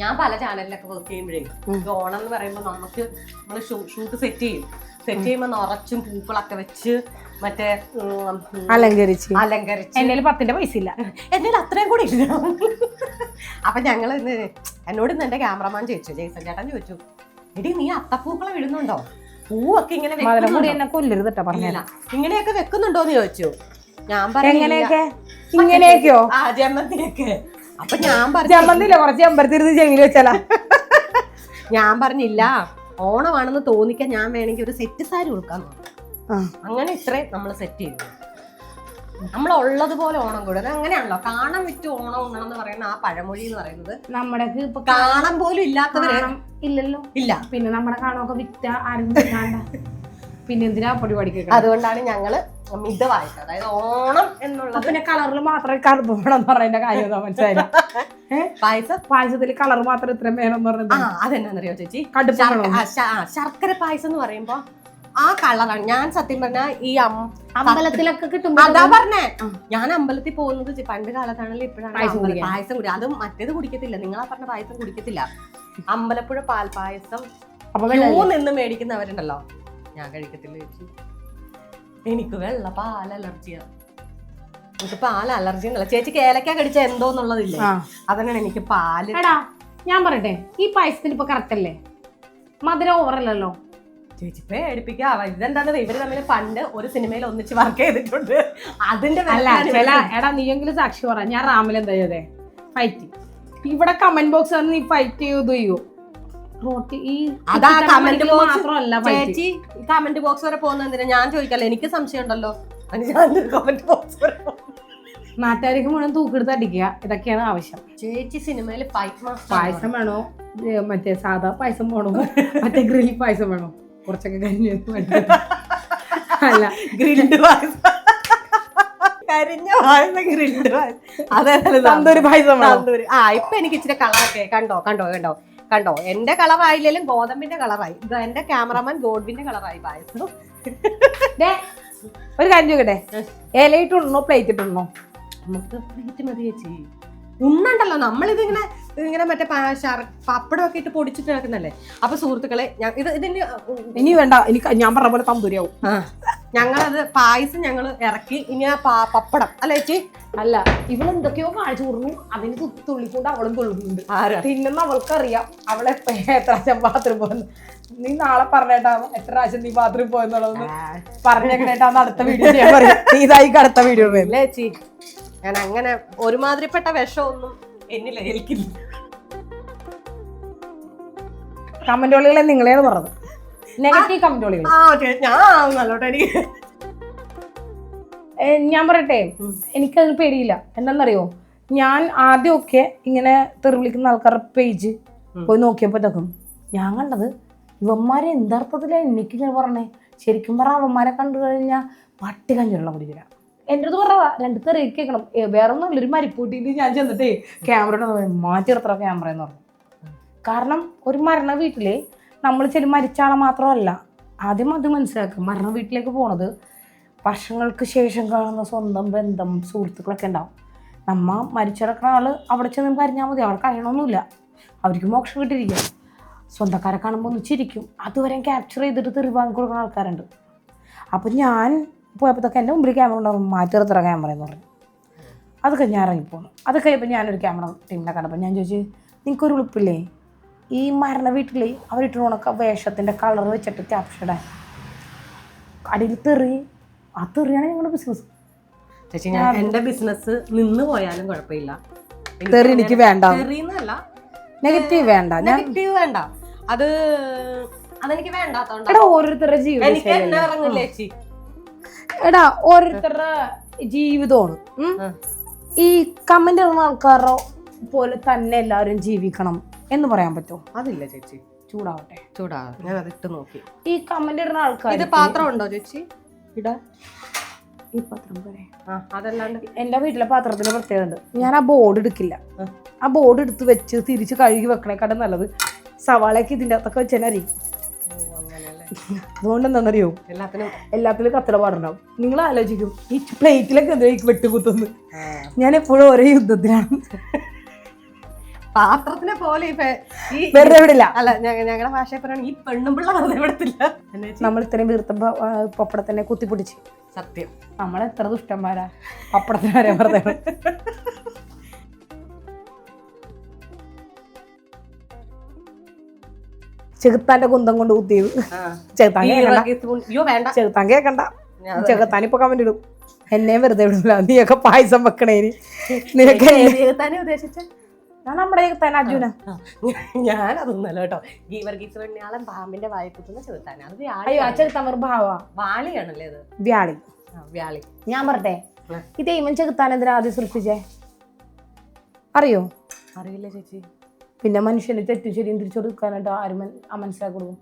ഞാൻ പല ചാനലിലൊക്കെ വർക്ക് ചെയ്യുമ്പോഴേ ഓണം എന്ന് പറയുമ്പോൾ നമ്മള് ഷൂട്ട് സെറ്റ് ചെയ്യുമ്പോൾ നിറച്ചും പൂക്കളൊക്കെ വെച്ച് മറ്റേ അലങ്കരിച്ച് എന്റെ 10 പൈസ ഇല്ല, എന്റെ അത്രയും കൂടി ഇല്ല. അപ്പൊ ഞങ്ങൾ എന്നോട് ഇന്ന് എന്റെ ക്യാമറമാൻ ചോദിച്ചു, ജയ്സൺ ചേട്ടൻ ചോദിച്ചു, എടി നീ അത്തപ്പൂക്കളം ഇടുന്നുണ്ടോ, പൂവൊക്കെ ഇങ്ങനെ പറഞ്ഞില്ല ഇങ്ങനെയൊക്കെ വെക്കുന്നുണ്ടോന്ന് ചോദിച്ചു. ഞാൻ പറഞ്ഞു ഇങ്ങനെയൊക്കെയോ ജമന്തിയൊക്കെ. അപ്പൊ ഞാൻ പറഞ്ഞു ജമന്തില്ല, കുറച്ച് അമ്പലത്തിരുന്ന് ചെവിയിൽ വെച്ചാലാ. ഞാൻ പറഞ്ഞില്ല, ഓണമാണെന്ന് തോന്നിക്കാൻ ഞാൻ വേണമെങ്കിൽ ഒരു സെറ്റ് സാരി കൊടുക്കാൻ നോക്കാം. അങ്ങനെ ഇത്രയും നമ്മൾ സെറ്റ് ചെയ്തു. നമ്മൾ ഉള്ളതുപോലെ ഓണം കൂടെ അങ്ങനെയാണല്ലോ. കാണാൻ വിറ്റ് ഓണം ഉണ്ടെന്ന് പറയുന്ന ആ പഴമൊഴി എന്ന് പറയുന്നത് നമ്മുടെ ഇപ്പൊ കാണാൻ പോലും ഇല്ലാത്തവര് ഇല്ലല്ലോ. ഇല്ല. പിന്നെ നമ്മുടെ കാണാനൊക്കെ വിറ്റ ആരും പിന്നെ എന്തിനാ പരിപാടി. അതുകൊണ്ടാണ് ഞങ്ങള് മിതമായിട്ട്, അതായത് ഓണം എന്നുള്ളത് പിന്നെ കളറിൽ മാത്രമേ കറുപ്പ് വേണം എന്ന് പറയുന്ന കാര്യം മനസ്സിലായില്ല. പായസത്തിൽ കളർ മാത്രം ഇത്രയും വേണം എന്ന് പറഞ്ഞത് അതെന്നാന്നറിയോ ചേച്ചി? ശർക്കര പായസം എന്ന് പറയുമ്പോ ആ കളറാണ്. ഞാൻ സത്യം പറഞ്ഞ ഈ അമ്പലത്തിലൊക്കെ കിട്ടും. അതാ പറഞ്ഞേ, ഞാൻ അമ്പലത്തിൽ പോകുന്നത് പണ്ട് കാലത്താണല്ലോ, ഇപ്പോഴാണ് പായസം കുടി. അതും മറ്റേത് കുടിക്കത്തില്ല, നിങ്ങളാ പറഞ്ഞ പായസം കുടിക്കത്തില്ല. അമ്പലപ്പുഴ പാൽപായസം നിന്ന് മേടിക്കുന്നവരുണ്ടല്ലോ, ഞാൻ കഴിക്കത്തില്ല ചേച്ചി. എനിക്ക് വെള്ള പാൽ അലർജിയാണ്. എനിക്ക് പാൽ അലർജി എന്നല്ല ചേച്ചിക്ക് ഏലക്ക കടിച്ച എന്തോന്നുള്ളതില്ലേ, അതന്നെയാണ് എനിക്ക് പാല്. ഞാൻ പറയട്ടെ, ഈ പായസത്തിന് ഇപ്പൊ കറക്റ്റ് അല്ലേ? മധുരം ഓവറല്ലോ ചേച്ചി പേടിപ്പിക്കാ. ഇതെന്താന്ന് ഇവര് തമ്മിൽ പണ്ട് ഒരു സിനിമയിൽ ഒന്നിച്ച് വർക്ക് ചെയ്തിട്ടുണ്ട്. അതിന്റെ എടാ നീയെങ്കിലും സാക്ഷി പറ. ഞാൻ റാമിൽ എന്താ ചെയ്തേ? ഫൈറ്റ്. ഇവിടെ കമന്റ് ബോക്സ് നീ ഫൈറ്റ് ചെയ്യോ? അതാ കമന്റ് ബോക്സ്. ചേച്ചി കമന്റ് ബോക്സ് വരെ പോകുന്ന എന്തിനാ? ഞാൻ ചോദിക്കല്ലോ, എനിക്ക് സംശയം ഉണ്ടല്ലോ. ഞാനൊരു കമന്റ് ബോക്സ് നാട്ടുകാർക്ക് മുഴുവൻ തൂക്കെടുത്ത് അടിക്കുക, ഇതൊക്കെയാണ് ആവശ്യം. ചേച്ചി സിനിമയിൽ പായസം വേണോ, മറ്റേ സാധാ പായസം വേണോ, മറ്റേ ഗ്രിൽ പായസം വേണോ, കുറച്ചൊക്കെ കരിഞ്ഞ അല്ല ഗ്രിൽഡ് പായസം, കരിഞ്ഞ പായസം ഗ്രിൽഡ് പായസം, തന്തൂരി പായസം വേണോ. ആ ഇപ്പൊ എനിക്ക് ഇച്ചിരി കളറൊക്കെ കണ്ടോ കണ്ടോ കണ്ടോ കണ്ടോ, എന്റെ കളറായില്ലേലും ഗോതമ്പിന്റെ കളറായി, എന്റെ ക്യാമറമാൻ ഗോഡ്വിന്റെ കളറായി പായസം. ഒരു കാര്യം ചോദിക്കട്ടെ, ഇലയിട്ടിടണോ പ്ലേറ്റ് ഇട്ടിടണോ? നമുക്ക് പ്ലേറ്റ് മതി ചേച്ചി. ഉണ്ണണ്ടല്ലോ, നമ്മളിത് ഇങ്ങനെ മറ്റേ പപ്പടമൊക്കെ ഇട്ട് പൊടിച്ചിട്ട് നടക്കുന്നല്ലേ. അപ്പൊ സുഹൃത്തുക്കളെ ഇതിന് ഇനി വേണ്ട, എനിക്ക് ഞാൻ പറഞ്ഞ പോലെ തന്തൂരിയാവും. ഞങ്ങളത് പായസം ഞങ്ങൾ ഇറക്കി, ഇനി ആ പപ്പടം അല്ലേ ചേച്ചി? അല്ല, ഇവളെന്തൊക്കെയോ കാണിച്ചു കൊടുന്നു, അതിന് തുള്ളിക്കൊണ്ട് അവളും തുള്ളുന്നുണ്ട്. തിന്നുന്ന അവൾക്കറിയാം അവളെ എത്ര പ്രാവശ്യം ബാത്റൂം പോകുന്നു. നീ നാളെ പറഞ്ഞേട്ടാ എത്ര പ്രാവശ്യം നീ ബാത്റൂം പോയെന്നുള്ളതെന്ന് പറഞ്ഞേട്ടാന്ന് അടുത്ത വീഡിയോ ഞാൻ പറയാം. നീ ഇതായിരിക്കും അടുത്ത വീഡിയോ അല്ലേ ചേച്ചി? ഞാൻ അങ്ങനെ ഒരുമാതിരിപ്പെട്ട വിഷമൊന്നും എന്നില്ല, ഏൽക്കില്ല. കമന്റുകളികളെ നിങ്ങളെയാണ് പറഞ്ഞത്, നെഗറ്റീവ് കമന്റുകളികൾ. ഞാൻ പറയട്ടെ, എനിക്കതിന് പേടിയില്ല. എന്താണെന്നറിയോ, ഞാൻ ആദ്യമൊക്കെ ഇങ്ങനെ തെറി വിളിക്കുന്ന ആൾക്കാരുടെ പേജ് പോയി നോക്കിയപ്പോഴത്തേക്കും ഞാൻ കണ്ടത് ഇവന്മാരെ എന്താർത്ഥത്തിലാണ് എനിക്കിങ്ങനെ പറഞ്ഞേ. ശരിക്കും പറഞ്ഞാൽ അവന്മാരെ കണ്ടു കഴിഞ്ഞാൽ പട്ടി കഞ്ഞുള്ള കുടിക്കില്ല. എൻ്റെ അടുത്ത് പറഞ്ഞതാ, രണ്ട് തെറി കേൾക്കണം, വേറെ ഒന്നും ഒരു മരിപ്പൂട്ടിയിട്ട് ഞാൻ ചെന്നിട്ടേ ക്യാമറ മാറ്റി നിർത്തണം ക്യാമറ എന്ന് പറഞ്ഞു. കാരണം ഒരു മരണ വീട്ടിൽ നമ്മൾ ചെല്ലു മരിച്ചാളെ മാത്രമല്ല, ആദ്യം അത് മനസ്സിലാക്കുക. മരണ വീട്ടിലേക്ക് പോണത് വർഷങ്ങൾക്ക് ശേഷം കാണുന്ന സ്വന്തം ബന്ധം സുഹൃത്തുക്കളൊക്കെ ഉണ്ടാവും. നമ്മ മരിച്ചിടക്കുന്ന ആൾ അവിടെ ചെന്ന് കരഞ്ഞാൽ മതി, അവിടെ കഴിയണമൊന്നുമില്ല, അവർക്ക് മോക്ഷം കിട്ടിയിരിക്കും. സ്വന്തക്കാരെ കാണുമ്പോൾ ഒന്ന് ചിരിക്കും, അതുവരെ ക്യാപ്ചർ ചെയ്തിട്ട് തെറി വാങ്ങി കൊടുക്കുന്ന ആൾക്കാരുണ്ട്. അപ്പം ഞാൻ പോയപ്പോഴത്തേക്ക് എൻ്റെ മുമ്പിൽ ക്യാമറ ഉണ്ടാകും, മാറ്റി നിർത്തറ ക്യാമറ എന്ന് പറഞ്ഞു. അതൊക്കെ ഞാൻ ഇറങ്ങിപ്പോന്നു. അത് കഴിയുമ്പോൾ ഞാനൊരു ക്യാമറ ടീമിനെ കണ്ടപ്പോൾ ഞാൻ ചോദിച്ചു, നിങ്ങൾക്കൊരു ഉളുപ്പില്ലേ ഈ മരണ വീട്ടിൽ അവരിട്ട് ഉണക്ക വേഷത്തിൻ്റെ കളർ വെച്ചിട്ട് ക്യാപ്ഷർഡ് അടിയിൽ തെറി, ആ തെറിയാണ് ഞങ്ങളുടെ ബിസിനസ്. ചേച്ചി ഞാൻ എൻ്റെ ബിസിനസ് നിന്ന് പോയാലും കുഴപ്പമില്ല, തെറി എനിക്ക് വേണ്ട, തെറിന്നല്ല നെഗറ്റീവ് വേണ്ട, നെഗറ്റീവ് വേണ്ട, അതെനിക്ക് വേണ്ടാത്തോണ്ട്. എടാ ഓരോരുത്തരുടെ ജീവിതം എനിക്ക് എന്നെ ഇറങ്ങില്ല ചേച്ചി. എടാ ഓരോരുത്തരുടെ ജീവിതമാണ്. ഈ കമന്റ് ഇടുന്ന ആൾക്കാരുടെ പോലെ തന്നെ എല്ലാവരും ജീവിക്കണം എന്ന് പറയാൻ പറ്റുമോ? അതില്ല ചേച്ചി, ചൂടാവട്ടെ, ചൂടാവട്ടെ. ഞാൻ അതിട്ട് നോക്കി. ഈ കമന്റ് ഇടുന്ന ആൾക്കാർ ഇത് പാത്രം ഉണ്ടോ ചേച്ചി? ഇടാ ഈ പാത്രം പോലെ. അതല്ലാണ്ട് എൻ്റെ വീട്ടിലെ പാത്രത്തിന് പ്രത്യേകത ഉണ്ട്. ഞാൻ ആ ബോർഡ് എടുക്കില്ല. ആ ബോർഡ് എടുത്ത് വെച്ച് തിരിച്ച് കഴുകി വെക്കണേക്കാട്ടും നല്ലത് സവാളയൊക്കെ ഇതിൻ്റെ അകത്തൊക്കെ വെച്ചാൽ അറിയും. അതുകൊണ്ട് എന്താണെന്നറിയോ, എല്ലാത്തിലും കത്തിട പാടുണ്ടാവും. നിങ്ങൾ ആലോചിക്കും ഈ പ്ലേറ്റിലൊക്കെ എന്താ വെട്ടുകുത്തുന്നു. ഞാൻ എപ്പോഴും ഒരേ യുദ്ധത്തിലാണ്. പാത്രത്തിനെ പോലെ വെറുതെ വിടില്ല. അല്ല, ഞങ്ങളുടെ ഭാഷയെ പറയുകയാണെങ്കിൽ ഈ പെണ്ണുമ്പിള്ള വെറുതെ വിടത്തില്ല. നമ്മൾ ഇത്രയും വീർത്തുമ്പോ പപ്പടത്തിനെ കുത്തിപ്പൊടിച്ച്. സത്യം, നമ്മൾ എത്ര ദുഷ്ടന്മാരാ പപ്പടത്തിന് വരെ വെറുതെ. ചെകുത്താന്റെ കുന്തം കൊണ്ട് കുത്തിയത്. ചെകുത്താൻ കേക്കണ്ട, ചെകുത്താൻ ഇപ്പൊ കമന്റ് ഇടും, എന്നെ വെറുതെ വിടില്ല, നീയൊക്കെ പായസം വെക്കണേന്. നിനക്ക് ഉദ്ദേശിച്ച നമ്മുടെ അർജുന. ഞാൻ അതൊന്നല്ല കേട്ടോ, ഗീവർഗീസ് വെണ്ണിയാളൻ പാമ്പിന്റെ വായ കുത്തുന്ന ചെറുത്താൻ. അത് ചെകുത്താൻ വെറും ഭാവാ, വാളിയാണല്ലേ അത്? വ്യാളി. വ്യാളി. ഞാൻ പറഞ്ഞേ, ഈ ദൈവം ചെകുത്താൻ എന്തിനാ ആദ്യം സൃഷ്ടിച്ചേ അറിയോ? അറിയില്ല ചേച്ചി. പിന്നെ മനുഷ്യന് തെറ്റും ശരിയും തിരിച്ചു കൊടുക്കാനായിട്ട് ആരും മനസ്സിലാക്കി കൊടുക്കും.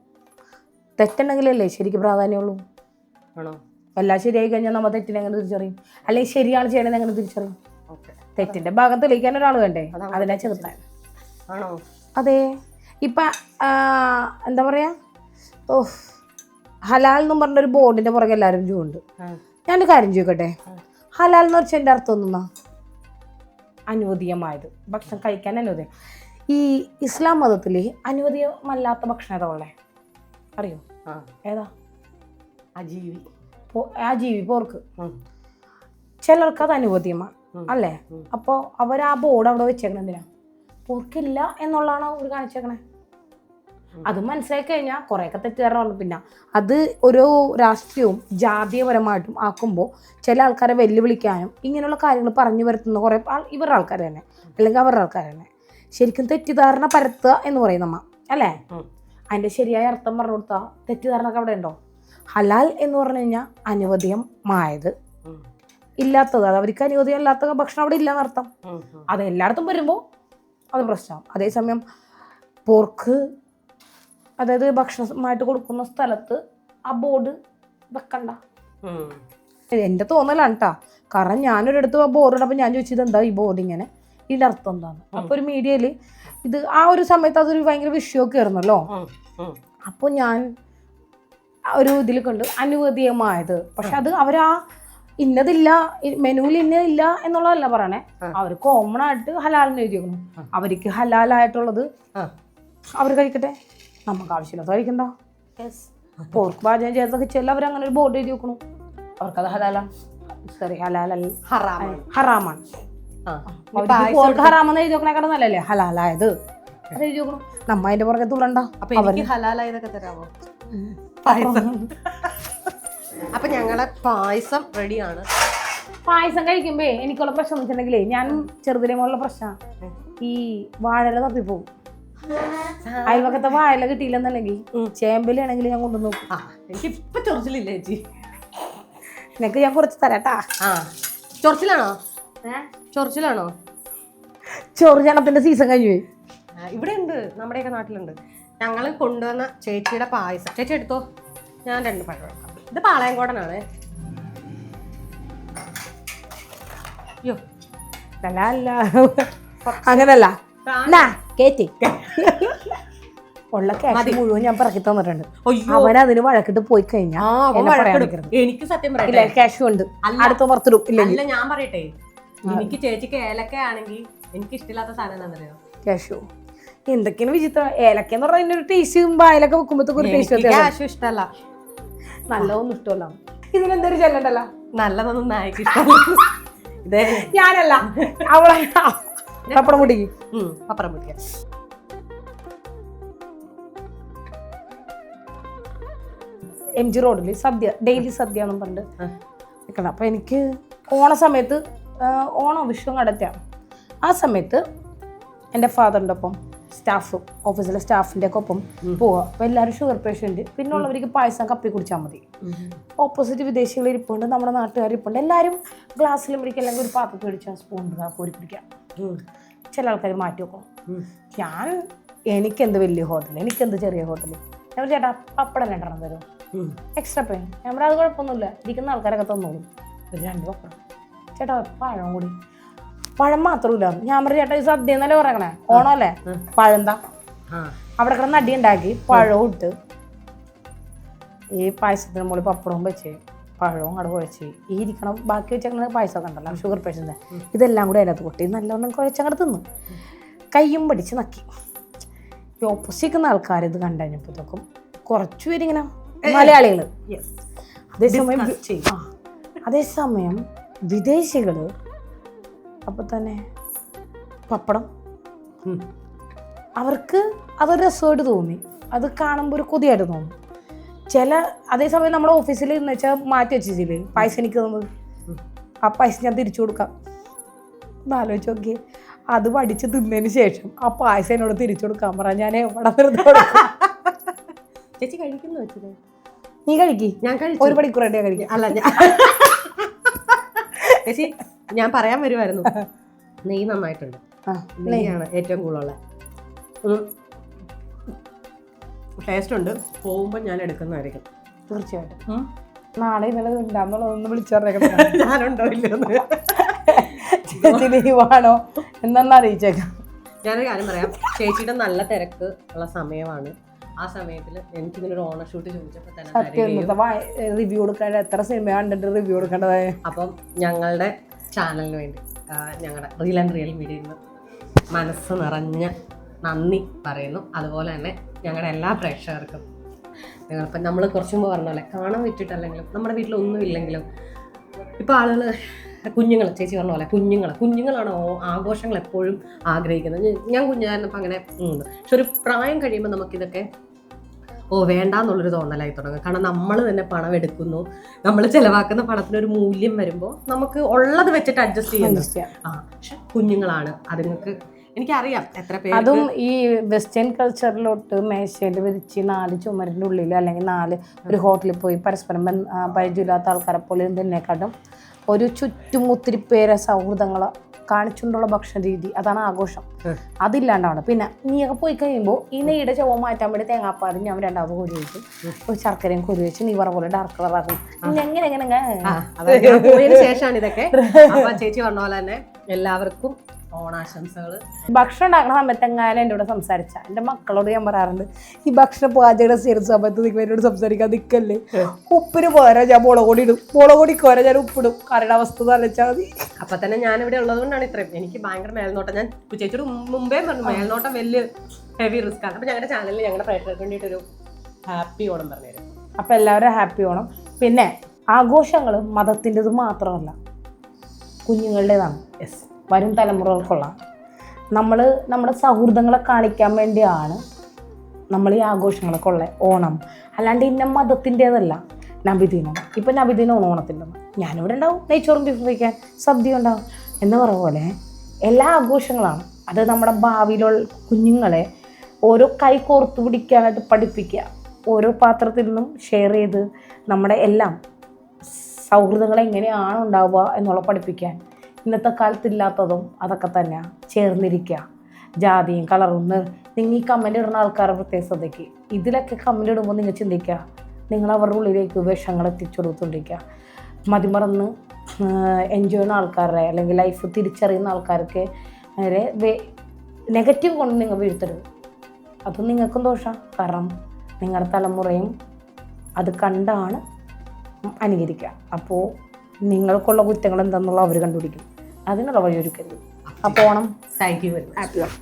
തെറ്റുണ്ടെങ്കിലല്ലേ ശരിക്ക് പ്രാധാന്യമുള്ളൂ. ആണോ? എല്ലാം ശരിയായി കഴിഞ്ഞാൽ നമ്മൾ തെറ്റിനെ എങ്ങനെ തിരിച്ചറിയും? അല്ലെങ്കിൽ ശരിയാണ് ചെയ്യണമെന്ന് എങ്ങനെ തിരിച്ചറിയും? തെറ്റിന്റെ ഭാഗം തെളിയിക്കാൻ ഒരാൾ വേണ്ടേ? അതിനാ ചെറുത്താൻ. ആണോ? അതെ. ഇപ്പം എന്താ പറയാ, ഹലാൽ എന്നും പറഞ്ഞൊരു ബോർഡിന്റെ പുറകെ എല്ലാവരും ചൂണ്ട്. ഞാനൊരു കാര്യം ചോദിക്കട്ടെ, ഹലാൽ എന്ന് വെച്ചാൽ എൻ്റെ അർത്ഥം ഒന്നുന്നാ അനുവദീയമായത്, ഭക്ഷണം കഴിക്കാൻ അനുവദീയം. ഈ ഇസ്ലാം മതത്തിൽ അനുവദീയമല്ലാത്ത ഭക്ഷണം ഏതാ ഉള്ളേ അറിയോ? ഏതാ? ആ ജീവി പോർക്ക്. ചിലർക്ക് അത് അനുവദീയമാണ് അല്ലേ? അപ്പോൾ അവർ ആ ബോർഡ് അവിടെ വെച്ചേക്കണ എന്തിനാ? പോർക്കില്ല എന്നുള്ളതാണ് അവർ കാണിച്ചേക്കണേ. അത് മനസ്സിലാക്കി കഴിഞ്ഞാൽ കുറേയൊക്കെ തെറ്റുകാരണമാണ്. പിന്നെ അത് ഒരു രാഷ്ട്രീയവും ജാതീയപരമായിട്ടും ആക്കുമ്പോൾ ചില ആൾക്കാരെ വെല്ലുവിളിക്കാനും ഇങ്ങനെയുള്ള കാര്യങ്ങൾ പറഞ്ഞു വരുത്തുന്ന കുറേ ഇവരുടെ ആൾക്കാർ തന്നെ, അല്ലെങ്കിൽ അവരുടെ ആൾക്കാർ തന്നെ. ശരിക്കും തെറ്റിദ്ധാരണ പരത്തുക എന്ന് പറയും നമ്മ അല്ലേ? അതിൻ്റെ ശരിയായ അർത്ഥം പറഞ്ഞു കൊടുത്താൽ തെറ്റിദ്ധാരണ അവിടെ ഉണ്ടോ? ഹലാൽ എന്ന് പറഞ്ഞു കഴിഞ്ഞാൽ അനുവദീയമായത്, ഇല്ലാത്തത്, അത് അവർക്ക് അനുയോജ്യമല്ലാത്ത ഭക്ഷണം അവിടെ ഇല്ല എന്നർത്ഥം. അത് എല്ലായിടത്തും വരുമ്പോൾ അത് പ്രശ്നമാണ്. അതേസമയം പോർക്ക്, അതായത് ഭക്ഷണമായിട്ട് കൊടുക്കുന്ന സ്ഥലത്ത് ആ ബോർഡ് വെക്കണ്ട. എൻ്റെ തോന്നലാണ് കേട്ടോ. കാരണം ഞാനൊരിടത്ത് ബോർഡ് ഇടപ്പോൾ ഞാൻ ചോദിച്ചത് എന്താ ഈ ബോർഡ് ഇങ്ങനെ, ഇതിൻ്റെ അർത്ഥം എന്താണ്. അപ്പോൾ ഒരു മീഡിയയിൽ ഇത് ആ ഒരു സമയത്ത് അതൊരു ഭയങ്കര വിഷയമൊക്കെ ആയിരുന്നല്ലോ. അപ്പോൾ ഞാൻ ഒരു ഇതിൽ കണ്ട് അനുവദീയമായത്. പക്ഷെ അത് അവരാ ഇന്നതില്ല, മെനുവിൽ ഇന്നതില്ല എന്നുള്ളതല്ല പറയണേ. അവർ കോമൺ ആയിട്ട് ഹലാലിന് എഴുതിയേക്കണം. അവർക്ക് ഹലാലായിട്ടുള്ളത് അവർ കഴിക്കട്ടെ, നമുക്ക് ആവശ്യമില്ലാത്ത കഴിക്കണ്ട. പോർക്ക് പാചകം ചെയ്ത കിച്ചണിൽ അവർ അങ്ങനെ ഒരു ബോർഡ് എഴുതി വെക്കണം. അവർക്കത് ഹലാലാണ്, സോറി ഹലാലല്ല, ഹറാമാണ്. പോർക്ക് ഹറാമെന്ന് എഴുതി വെക്കണേക്കാളും നല്ലല്ലേ ഹലാലായത് അത് എഴുതി വെക്കണം. നമ്മ അതിന്റെ പുറകെ തുള്ളണ്ട. ഹലാലായതൊക്കെ തരാമോ? അപ്പൊ ഞങ്ങളെ പായസം റെഡിയാണ്. പായസം കഴിക്കുമ്പോ എനിക്കുള്ള പ്രശ്നം എന്ന് വെച്ചിട്ടുണ്ടെങ്കിലേ, ഞാൻ ചെറുതിലെ മുതലുള്ള പ്രശ്നം ഈ വാഴല തപ്പിപ്പോകും. അയൽവക്കത്തെ വാഴല കിട്ടിയില്ലെന്നുണ്ടെങ്കിൽ ചേമ്പലാണെങ്കിൽ ഞാൻ കൊണ്ടു നോക്കും. എനിക്ക് ഇപ്പൊ ചൊറിച്ചിലില്ല ചേച്ചി, നിനക്ക് ഞാൻ കുറച്ച് തരാട്ടാ. ചൊറിച്ചിലാണോ? ചൊറിച്ചിലാണോ? ചൊറിച്ചണത്തിന്റെ സീസൺ കഴിഞ്ഞു പോയി. ഇവിടെ ഉണ്ട്, നമ്മുടെയൊക്കെ നാട്ടിലുണ്ട്. ഞങ്ങൾ കൊണ്ടുവന്ന ചേച്ചിയുടെ പായസം. ചേച്ചി എടുത്തോ, ഞാൻ 2 പഴം എടുക്കാം. ഇത് പാളയംകോടനാണ്. അയ്യോ അല്ല അങ്ങനല്ല, കേറ്റി ഉള്ള ക്യാഷ് മുഴുവൻ ഞാൻ പറക്കി തന്നിട്ടുണ്ട്. അവൻ അതിന് വഴക്കിട്ട് പോയി കഴിഞ്ഞാൽ എനിക്ക് സത്യം പറയട്ടെ ക്യാഷ് ഉണ്ട്, അടുത്ത പുറത്തിടും. ഇല്ല ഞാൻ പറയട്ടെ, എനിക്ക് ചേച്ചിക്ക് ഏലക്ക ആണെങ്കിൽ എനിക്ക് ഇഷ്ടമില്ലാത്ത സാധനം എന്താണെന്നറിയോ? ക്യാഷു. എന്തൊക്കെയാണ് വിചിത്രം. ഏലക്ക എന്ന് പറഞ്ഞ ഒരു ടേസ്റ്റ്, വായിലൊക്കെ വെക്കുമ്പോഴത്തേക്ക് ഒരു ടേസ്റ്റ്. ക്യാഷു ഇഷ്ടമല്ല, നല്ലതൊന്നും ഇഷ്ടമല്ല. ഇതിനെന്തൊരു ചെല്ലണ്ടല്ലോ, നല്ലതൊന്നും നായക്ക് ഇഷ്ടമല്ല. ഇതേ ഞാനല്ല അവളെ. പപ്പടം പൊട്ടിക്ക്, പപ്പടം പൊട്ടിക്ക. MG റോഡിൽ സദ്യ, ഡെയിലി സദ്യ എന്നും പറഞ്ഞിട്ട് നിൽക്കണം. അപ്പം എനിക്ക് ഓണ സമയത്ത്, ഓണം വിഷു കടറ്റാം, ആ സമയത്ത് എൻ്റെ ഫാദറിൻ്റെ ഒപ്പം സ്റ്റാഫ്, ഓഫീസിലെ സ്റ്റാഫിൻ്റെ ഒക്കെ ഒപ്പം പോവുക. അപ്പോൾ എല്ലാവരും ഷുഗർ പേഷ്യൻറ്റ്, പിന്നെ ഉള്ളവർക്ക് പായസം കപ്പി കുടിച്ചാൽ മതി. ഓപ്പോസിറ്റ് വിദേശികൾ ഇരിപ്പുണ്ട്, നമ്മുടെ നാട്ടുകാർ ഇരിപ്പുണ്ട്. എല്ലാവരും ഗ്ലാസ്സിലും പിടിക്കുക, അല്ലെങ്കിൽ ഒരു പാത്രത്തിൽ പിടിച്ചാൽ സ്പൂൺ കോരി പിടിക്കാം. ചില ആൾക്കാർ മാറ്റി വെക്കണം. എനിക്കെന്ത് വലിയ ഹോട്ടൽ, എനിക്കെന്ത് ചെറിയ ഹോട്ടൽ. ഞാൻ ചേട്ടാ പപ്പടം 2 തരും, എക്സ്ട്രാ പേ. നമ്മുടെ അത് കുഴപ്പമൊന്നുമില്ല, ഇരിക്കുന്ന ആൾക്കാരൊക്കെ തന്നോളൂ. ഒരു 2 പപ്പടം. ചേട്ടാ പഴം കൂടി. പഴം മാത്രമില്ല. ഞാൻ പറഞ്ഞ ചേട്ടാ ഈ സദ്യ എന്നല്ലേ പറയണേ, ഓണമല്ലേ, പഴന്താ. അവിടെ കിടന്ന് അടി ഉണ്ടാക്കി പഴവും ഇട്ട് ഈ പായസത്തിന് മുകളിൽ പപ്പടവും വെച്ച് പഴവും അവിടെ കുഴച്ച് ഈ ഇരിക്കണം. ബാക്കി വെച്ചേക്കണ പായസമൊക്കെ ഉണ്ടല്ലോ, ഷുഗർ പേഷ്യൻ്റെ, ഇതെല്ലാം കൂടി അതിനകത്ത് കൊട്ടി നല്ലവണ്ണം കുഴച്ചങ്ങോട്ട് തിന്നു. കയ്യും പഠിച്ച് നക്കി. ഈ ഓപ്പോസിക്കുന്ന ആൾക്കാർ ഇത് കണ്ടുകഴിഞ്ഞപ്പോഴത്തേക്കും കുറച്ചു പേരിങ്ങനെ മലയാളികൾ, അതേസമയം വിദേശികൾ. അപ്പോൾ തന്നെ പപ്പടം അവർക്ക് അതൊരു രസമായിട്ട് തോന്നി, അത് കാണുമ്പോൾ ഒരു കൊതിയായിട്ട് തോന്നി. അതേസമയം നമ്മുടെ ഓഫീസിൽ എന്ന് വെച്ചാൽ മാറ്റി വെച്ചില്ലേ പായസം എനിക്ക് തന്നത്, ആ പായസം ഞാൻ തിരിച്ചു കൊടുക്കാം. ആലോചിച്ച് നോക്കി, അത് വടിച്ച് തിന്നതിന് ശേഷം ആ പായസം എന്നോട് തിരിച്ചു കൊടുക്കാൻ പറ. ഞാൻ എവിടെ ചേച്ചി കഴിക്കുന്നു വെച്ചത്? നീ കഴിക്കി, ഞാൻ കഴിച്ചു. 1 മണിക്കൂർ വേണ്ടിയാ കഴിക്കാം. അല്ല ചേച്ചി ഞാൻ പറയാൻ വരുമായിരുന്നു, നെയ്യ് നന്നായിട്ടുണ്ട്. നെയ്യാണ് ഏറ്റവും കൂടുതലുള്ള ടേസ്റ്റ് ഉണ്ട്. പോകുമ്പോൾ ഞാൻ എടുക്കുന്നതായിരിക്കും തീർച്ചയായിട്ടും. നാളെ ഇന്നലെ ഉണ്ടാന്നുള്ളതൊന്ന് വിളിച്ചു പറഞ്ഞേക്കാം. ഞാനുണ്ടോ ഇല്ലെന്ന് ചേച്ചി ലീവാണോ എന്നൊന്ന് അറിയിച്ചേക്കാം. ഞാനൊരു കാര്യം പറയാം, ചേച്ചിയുടെ നല്ല തിരക്ക് ഉള്ള സമയമാണ്. ആ സമയത്തിൽ എനിക്കിങ്ങനെ ഒരു ഓണർ ഷൂട്ട് ചോദിച്ചപ്പോൾ തന്നെ റിവ്യൂ കൊടുക്കേണ്ട, എത്ര സിനിമ കണ്ടിട്ട് റിവ്യൂ കൊടുക്കേണ്ടതായ. അപ്പം ഞങ്ങളുടെ ചാനലിന് വേണ്ടി, ഞങ്ങളുടെ റിയൽ ആൻഡ് റിയൽ മീഡിയയിൽ നിന്ന് മനസ്സ് നിറഞ്ഞ നന്ദി പറയുന്നു. അതുപോലെ തന്നെ ഞങ്ങളുടെ എല്ലാ പ്രേക്ഷകർക്കും. നിങ്ങളിപ്പം നമ്മൾ കുറച്ച് മുമ്പ് പറഞ്ഞ പോലെ കാണാൻ വിട്ടിട്ടല്ലെങ്കിലും നമ്മുടെ വീട്ടിലൊന്നും ഇല്ലെങ്കിലും ഇപ്പോൾ ആളുകൾ, കുഞ്ഞുങ്ങൾ, ചേച്ചി പറഞ്ഞ പോലെ കുഞ്ഞുങ്ങളാണ് ആഘോഷങ്ങൾ എപ്പോഴും ആഗ്രഹിക്കുന്നത്. ഞാൻ കുഞ്ഞായിരുന്നപ്പോൾ അങ്ങനെ ഉണ്ട്. പക്ഷെ ഒരു പ്രായം കഴിയുമ്പോൾ നമുക്കിതൊക്കെ വേണ്ടാന്നുള്ളൊരു തോന്നലായി തുടങ്ങും. കാരണം നമ്മൾ തന്നെ പണം എടുക്കുന്നു, നമ്മൾ ചിലവാക്കുന്ന പണത്തിനൊരു മൂല്യം വരുമ്പോൾ നമുക്ക് ഉള്ളത് വെച്ചിട്ട് അഡ്ജസ്റ്റ് ചെയ്യുന്നു. പക്ഷെ കുഞ്ഞുങ്ങളാണ് അതുങ്ങൾക്ക്, എനിക്കറിയാം എത്ര പേര്. അതും ഈ വെസ്റ്റേൺ കൾച്ചറിലോട്ട് മേശയിൽ വിരിച്ച് 4 ചുമരിൻ്റെ ഉള്ളിൽ അല്ലെങ്കിൽ 4 ഒരു ഹോട്ടലിൽ പോയി പരസ്പരം പരിചയമില്ലാത്ത ആൾക്കാരെ പോലെ ഇതിനെക്കാട്ടും ഒരു ചുറ്റും ഒത്തിരി പേരെ സൗഹൃദങ്ങളെ കാണിച്ചുകൊണ്ടുള്ള ഭക്ഷണ രീതി, അതാണ് ആഘോഷം. അതില്ലാണ്ടാണ്. പിന്നെ നീയൊക്കെ പോയി കഴിയുമ്പോൾ ഈ നെയ്യുടെ ചുവ മാറ്റാൻ വേണ്ടി തേങ്ങാപ്പാലും ഞാൻ രണ്ടാമത് കൊരി വെക്കും, ശർക്കരയും കൊരി വെച്ച് നീ പറഞ്ഞ പോലെ ഡാർക്ക് കളറാക്കും. എങ്ങനെ പോയതിനു ശേഷമാണ് ഇതൊക്കെ. ചേച്ചി പറഞ്ഞ പോലെ തന്നെ എല്ലാവർക്കും ഓണാശംസകള്. ഭക്ഷണം ഉണ്ടാക്കുന്ന സമയത്ത് എങ്ങാനും എൻ്റെ കൂടെ സംസാരിച്ച എൻ്റെ മക്കളോട് ഞാൻ പറയാറുണ്ട്, ഈ ഭക്ഷണ പാചകം ചെയ്യുന്ന സമയത്ത് നിങ്ങൾ എന്നോട് സംസാരിക്കാൻ നിൽക്കല്ലേ, ഉപ്പിന് പോരാ ഞാൻ മുളക് പൊടി ഇടും, മുളക് പൊടിക്ക് ഞാൻ ഉപ്പിടും, കറിയുടെ അവസ്ഥ തലച്ചാൽ മതി. അപ്പൊ തന്നെ ഞാൻ ഇവിടെ ഉള്ളത് കൊണ്ടാണ് ഇത്രയും. എനിക്ക് ഭയങ്കര മേൽനോട്ടം, ഞാൻ ചേച്ചിയോട് മുമ്പേ പറഞ്ഞു മേൽനോട്ടം വലിയ ഹെവി റിസ്ക് ആണ്. അപ്പൊ ഞങ്ങളുടെ ചാനലിൽ ഞങ്ങളുടെ പ്രേക്ഷകർക്ക് വേണ്ടിയിട്ടൊരു ഹാപ്പി ഓണം പറഞ്ഞുതരും. അപ്പൊ എല്ലാവരും ഹാപ്പി ഓണം. പിന്നെ ആഘോഷങ്ങൾ മതത്തിൻ്റെത് മാത്രമല്ല, കുഞ്ഞുങ്ങളുടേതാണ്. യെസ്, വരും തലമുറകൾക്കുള്ള നമ്മൾ നമ്മുടെ സൗഹൃദങ്ങളെ കാണിക്കാൻ വേണ്ടിയാണ് നമ്മൾ ഈ ആഘോഷങ്ങളൊക്കെ ഉള്ളത്. ഓണം അല്ലാണ്ട് ഇന്ന മതത്തിൻ്റേതല്ല. നബിദിനം, ഇപ്പം നബിദിനം ഓണത്തിൻ്റെ ഞാനിവിടെ ഉണ്ടാവും, നെയ്ച്ചോറും ബീഫ് വയ്ക്കാൻ, സദ്യ ഉണ്ടാവും എന്ന് പറഞ്ഞ പോലെ എല്ലാ ആഘോഷങ്ങളാണ്. അത് നമ്മുടെ ഭാവിയിലുള്ള കുഞ്ഞുങ്ങളെ ഓരോ കൈ കോർത്ത് പിടിക്കാനായിട്ട് പഠിപ്പിക്കുക, ഓരോ പാത്രത്തിൽ നിന്നും ഷെയർ ചെയ്ത് നമ്മുടെ എല്ലാം സൗഹൃദങ്ങൾ എങ്ങനെയാണ് ഉണ്ടാവുക എന്നുള്ള പഠിപ്പിക്കാൻ. ഇന്നത്തെ കാലത്തില്ലാത്തതും അതൊക്കെ തന്നെയാണ്. ചേർന്നിരിക്കുക, ജാതിയും കളറും. നിങ്ങൾ ഈ കമൻ്റ് ഇടുന്ന ആൾക്കാരെ പ്രത്യേകം ശ്രദ്ധിക്കുക. ഇതിലൊക്കെ കമൻ്റ് ഇടുമ്പോൾ നിങ്ങൾ ചിന്തിക്കുക, നിങ്ങൾ അവരുടെ ഉള്ളിലേക്ക് വിഷങ്ങൾ എത്തിച്ചു കൊടുത്തുകൊണ്ടിരിക്കുക. മതിമറന്ന് എൻജോയ് ചെയ്യുന്ന ആൾക്കാരുടെ അല്ലെങ്കിൽ ലൈഫ് തിരിച്ചറിയുന്ന ആൾക്കാർക്ക് നേരെ നെഗറ്റീവ് കൊണ്ട് നിങ്ങൾ വീഴ്ത്തരുത്. അതും നിങ്ങൾക്കും ദോഷമാണ്. കാരണം നിങ്ങളുടെ തലമുറയും അത് കണ്ടാണ് അനുകരിക്കുക. അപ്പോൾ നിങ്ങൾക്കുള്ള കുറ്റങ്ങൾ എന്താണെന്നുള്ള അവർ കണ്ടുപിടിക്കും. അതിനുള്ള വഴിയൊരുക്കരുത്. അപ്പോൾ Onam thank you very much. Happy Onam.